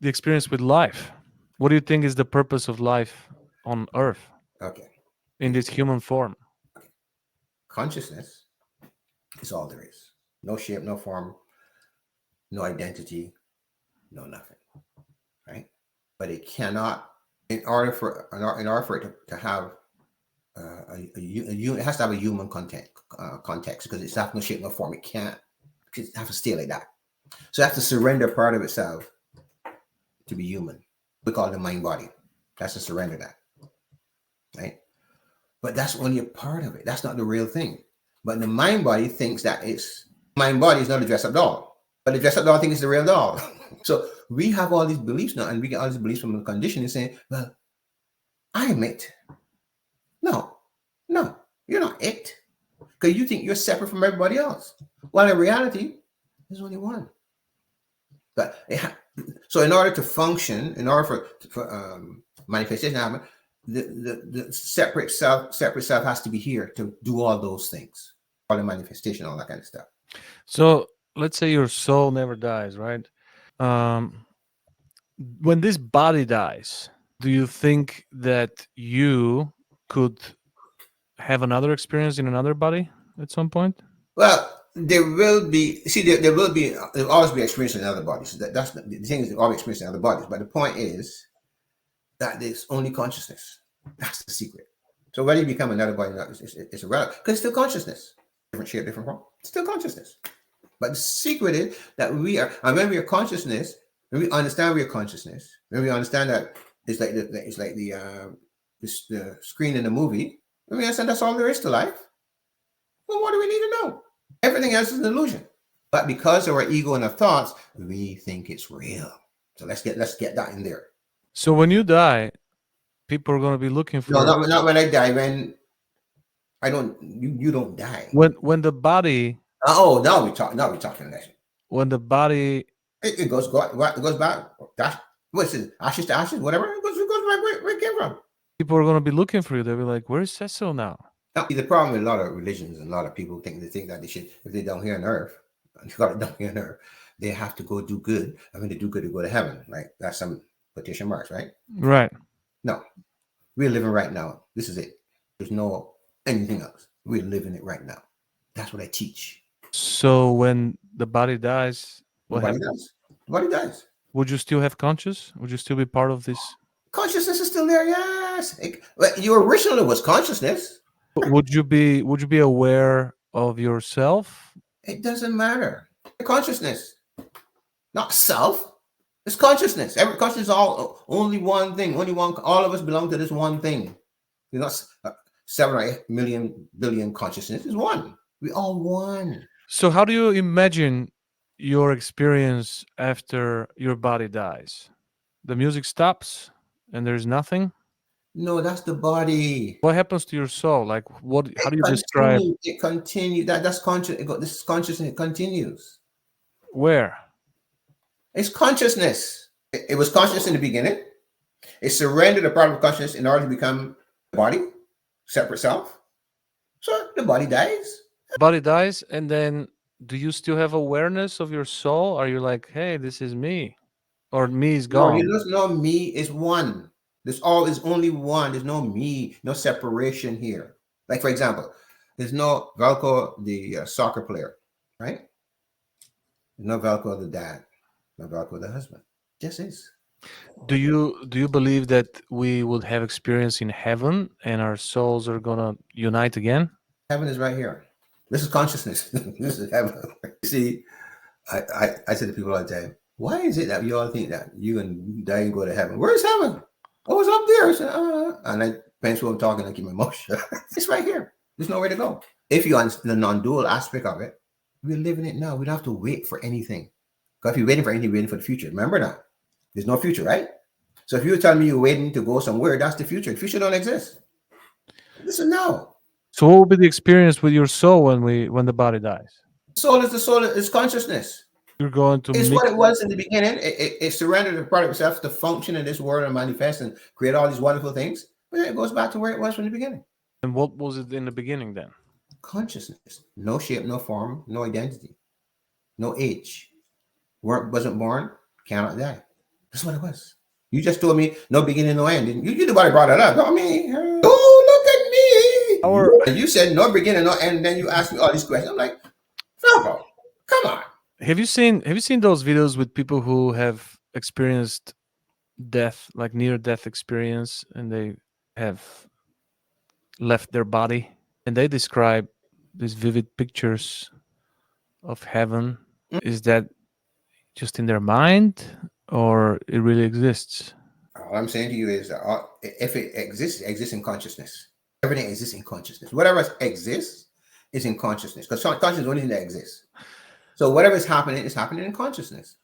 the experience with life? What do you think is the purpose of life? on Earth Okay. in this human form? Consciousness is all there is. No shape, no form, no identity, no nothing. Right? But it cannot, in order for it to have it has to have a human context because it's have no shape, no form. It can't. It has to stay like that. So it has to surrender part of itself to be human. We call it the mind body. That's to surrender that, right? But that's only a part of it. That's not the real thing. But the mind body thinks that it's mind body is not a dress up doll, but the dress up doll thinks it's the real doll. So we have all these beliefs now, and we get all these beliefs from the conditioning saying, "Well, I'm it." No, no, you're not it, because you think you're separate from everybody else. Well, in reality, there's only one. But so in order to function, in order for manifestation to happen, the separate self has to be here to do all those things, all the manifestation, all that kind of stuff. So let's say your soul never dies, right? Um, when this body dies, do you think that you could have another experience in another body at some point? Well, there will be. See, there'll always be experience in other bodies. That's the thing is, there always experience in other bodies. But the point is that there's only consciousness. That's the secret. So whether you become another body or not, it's irrelevant because it's still consciousness. Different shape, different form. It's still consciousness. But the secret is that we are, and when we are consciousness, when we understand we are consciousness, when we understand that it's like the screen in the movie, when we understand that's all there is to life, well, what do we need to know? Everything else is an illusion. But because of our ego and our thoughts, we think it's real. So let's get that in there. So when you die, people are going to be looking for No, not when I die. When I don't, you don't die. when the body Oh, now we talking. when the body It goes back. That's what's it? Ashes to ashes, whatever. It goes back where it came from. people are going to be looking for you. They'll be like, "Where's Cecil now?" Now, the problem with a lot of religions and a lot of people think that they should, if they're down here on earth, down here on earth, they have to go do good. I mean, they do good to go to heaven, right? That's some quotation marks, right? Right. No, we're living right now. This is it. There's no anything else. We're living it right now. That's what I teach. So when the body dies, what Nobody happens? does. Nobody does. Would you still have conscious? Would you still be part of this? Consciousness is still there. Yes. Your original was consciousness. Would you be aware of yourself? It doesn't matter. Consciousness, not self. It's consciousness. Every consciousness is all only one thing. Only one. All of us belong to this one thing. You're not 7 or 8 million billion consciousness. Is one. We all one. So how do you imagine your experience after your body dies? The music stops and there's nothing? No, that's the body. What happens to your soul? Like what how do you describe It continues. That's conscious. This is consciousness. It continues. where? It's consciousness. It was conscious in the beginning. It surrendered a part of consciousness in order to become the body, separate self. So the body dies. Body dies and then do you still have awareness of your soul? Are you like, "Hey, this is me," or me is No, you gone? just know me is one. There's only one. There's no me, no separation here. Like for example, there's no Velcro, the soccer player, right? There's no Velcro, the dad, no Velcro, the husband. Just is. Do you believe that we would have experience in heaven and our souls are gonna unite again? Heaven is right here. This is consciousness. This is heaven. See, I say to people all the time, why is it that you all think that you can die and go to heaven? Where's heaven? Oh, it's up there. I said, and I depends who I'm talking, I keep my mouth shut. It's right here. There's nowhere to go. If you understand the non-dual aspect of it, we're living it now. We don't have to wait for anything. Because if you're waiting for anything, you're waiting for the future. Remember now, there's no future, right? So if you're telling me you're waiting to go somewhere, that's the future. The future don't exist. This is now. So what will be the experience with your soul when the body dies? The soul is consciousness. You're going to It's what mix it was in the beginning. It surrendered a part of itself to function in this world and manifest and create all these wonderful things. But then it goes back to where it was from the beginning. and what was it in the beginning then? Consciousness. No shape, no form, no identity, no age. Wasn't born, cannot die. That's what it was. You just told me no beginning, no end. You the one brought it up, not me. Oh, look at me. You said no beginning, no end, and then you asked me all these questions. I'm like, Falco, come on. Have you seen those videos with people who have experienced death, like near death experience, and they have left their body, and they describe these vivid pictures of heaven? Is that just in their mind, or it really exists? All I'm saying to you is, if it exists, it exists in consciousness. Everything exists in consciousness. Whatever exists is in consciousness, because consciousness is the only thing that exists. So whatever is happening in consciousness.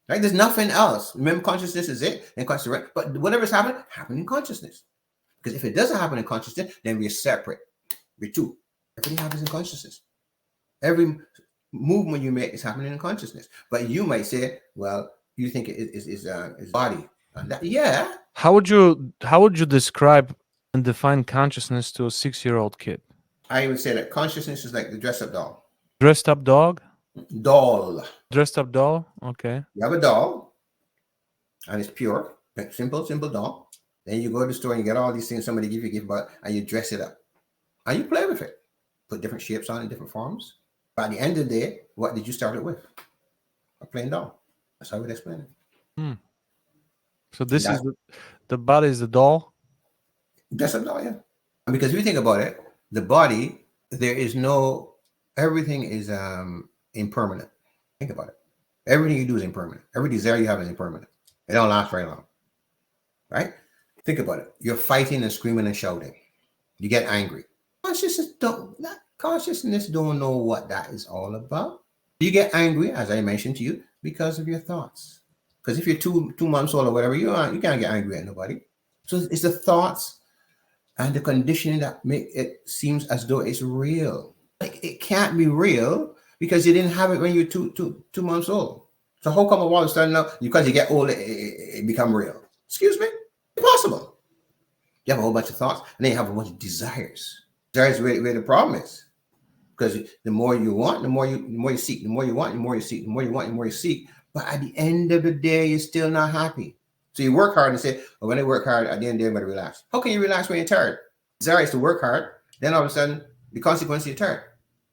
Right? There's nothing else. Remember, consciousness is it, and consciousness, right? But whatever's happening in consciousness. Because if it doesn't happen in consciousness, then we're separate. We're two. Everything happens in consciousness. Every movement you make is happening in consciousness. But you might say, well, you think it is body. Yeah. How would you describe and define consciousness to a 6-year-old kid? I would say that consciousness is like the dress-up doll. Dressed up dog? Doll. Dressed up doll? Okay. You have a doll, and it's pure, simple doll. Then you go to the store and you get all these things somebody give you a gift about, and you dress it up. And you play with it. Put different shapes on it, different forms. But at the end of the day, what did you start it with? A plain doll. That's how I would explain it. So this is the body is the doll? Dress up doll, yeah. And because if you think about it, the body, everything is impermanent. Think about it. Everything you do is impermanent. Every desire you have is impermanent. It don't last very long. Right? Think about it. You're fighting and screaming and shouting. You get angry. Consciousness don't know what that is all about. You get angry, as I mentioned to you, because of your thoughts. Because if you're 2 months old or whatever, you can't get angry at nobody. So it's the thoughts and the conditioning that make it seems as though it's real. Like it can't be real because you didn't have it when you were 2 months old. So how come all of a sudden now, because you get older, it become real? Excuse me? Impossible. You have a whole bunch of thoughts, and then you have a bunch of desires. Desires where the problem is. Because the more you want, the more you seek. The more you want, the more you seek. The more you want, the more you seek. But at the end of the day, you're still not happy. So you work hard and say, oh, when I work hard, at the end of the day, I'm going to relax. How can you relax when you're tired? Desire is to work hard. Then all of a sudden, the consequence, you're tired.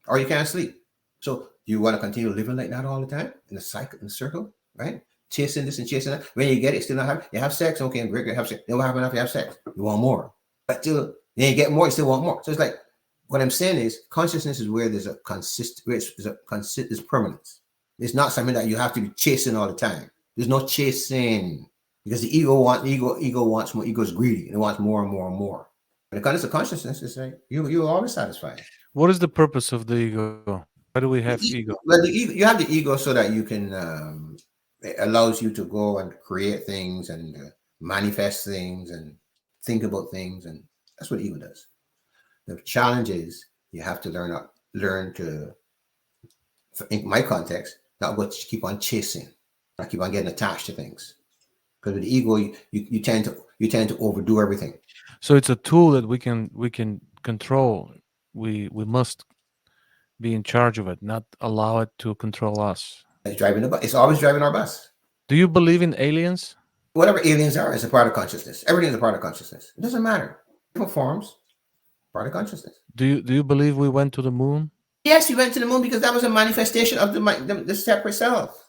Or you can't sleep. So you want to continue living like that all the time? In a cycle, in a circle, right? Chasing this and chasing that. When you get it, still not happy. You have sex, okay, great, have sex. Then what happens after you have sex? You want more. But still, then you get more, you still want more. So it's like, what I'm saying is consciousness is where there's there's permanence. It's not something that you have to be chasing all the time. There's no chasing because the ego wants more. Ego is greedy and it wants more and more and more. When it comes to consciousness, it's like you're always satisfied. What is the purpose of the ego? Why do we have ego? Well, you have the ego so that you can it allows you to go and create things and manifest things and think about things, and that's what ego does. The challenge is you have to learn to, in my context, not go keep on chasing, not keep on getting attached to things. Because with the ego, you tend to overdo everything. So it's a tool that we can control. We must be in charge of it, not allow it to control us. It's driving the bus. It's always driving our bus. Do you believe in aliens? Whatever aliens are, is a part of consciousness. Everything is a part of consciousness. It doesn't matter. Different forms, part of consciousness. Do you believe we went to the moon? Yes, we went to the moon because that was a manifestation of the separate self.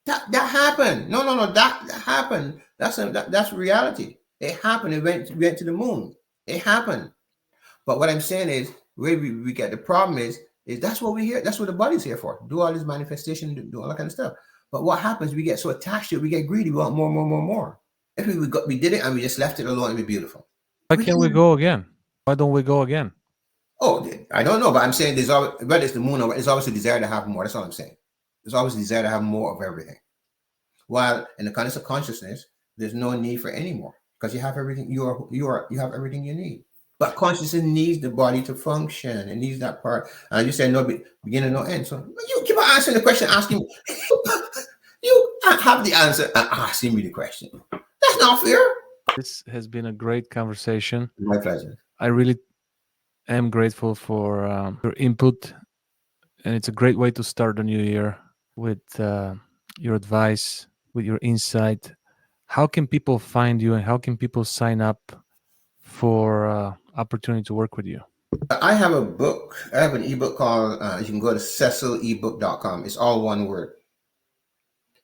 That happened. No, that happened. That's reality. It happened. We went to the moon. It happened. But what I'm saying is, where we get the problem is that's what we're here. That's what the body's here for. Do all this manifestation, do all that kind of stuff. But what happens? We get so attached to it. We get greedy. We want more. If we did it and we just left it alone, it'd be beautiful. Why can't we go again? Why don't we go again? Oh, I don't know, but I'm saying there's always, whether it's the moon or it's always a desire to have more. That's all I'm saying. There's always a desire to have more of everything. While in the context of consciousness, there's no need for any more because you have everything. You have everything you need. But consciousness needs the body to function. It needs that part. And you said no beginning, no end. So you keep on answering the question, asking. You have the answer and asking me the question. That's not fair. This has been a great conversation. My pleasure. I really am grateful for your input, and it's a great way to start the new year with your advice, with your insight. how can people find you and how can people sign up for opportunity to work with you? I have a book. I have an ebook called, you can go to cecilebook.com. It's all one word.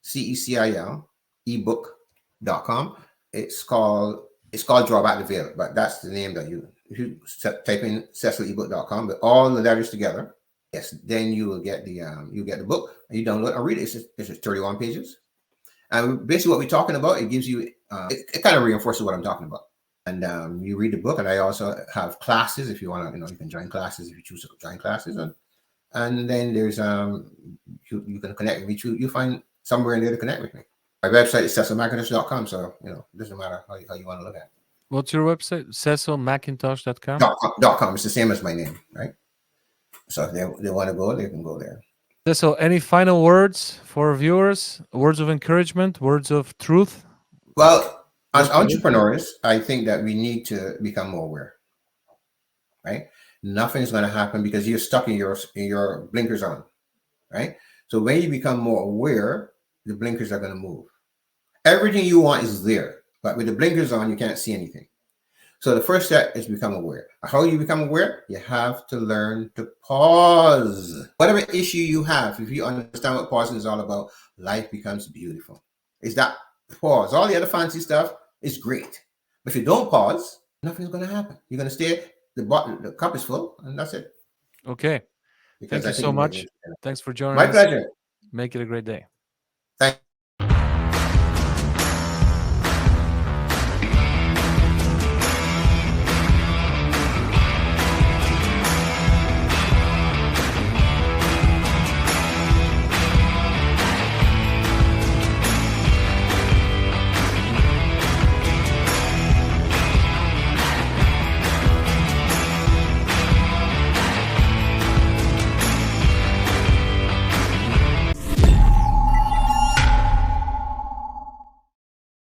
CECIL, ebook.com. It's called Draw Back the Veil, but that's the name that if you type in cecilebook.com, but all the letters together, yes, then you will get the book and you download and read it. It's just 31 pages. And basically what we're talking about, it gives you, it kind of reinforces what I'm talking about. And you read the book, and I also have classes if you want to, you can join classes if you choose to join classes. And then there's, you can connect with me. You find somewhere in there to connect with me. My website is cecilmcintosh.com, so it doesn't matter how you want to look at it. What's your website? CecilMcintosh.com? .com. It's the same as my name, right? So if they want to go, they can go there. Cecil, any final words for viewers? Words of encouragement? Words of truth? Well, as entrepreneurs, I think that we need to become more aware, right? Nothing's going to happen because you're stuck in your blinkers on, right? So when you become more aware, the blinkers are going to move. Everything you want is there, but with the blinkers on, you can't see anything. So the first step is become aware. How you become aware? You have to learn to pause. Whatever issue you have, if you understand what pausing is all about, life becomes beautiful. It's that pause. All the other fancy stuff is great. But if you don't pause, nothing's going to happen. You're going to stay, the cup is full, and that's it. Okay. Because Thank you so much. Thanks for joining my us. pleasure. Make it a great day.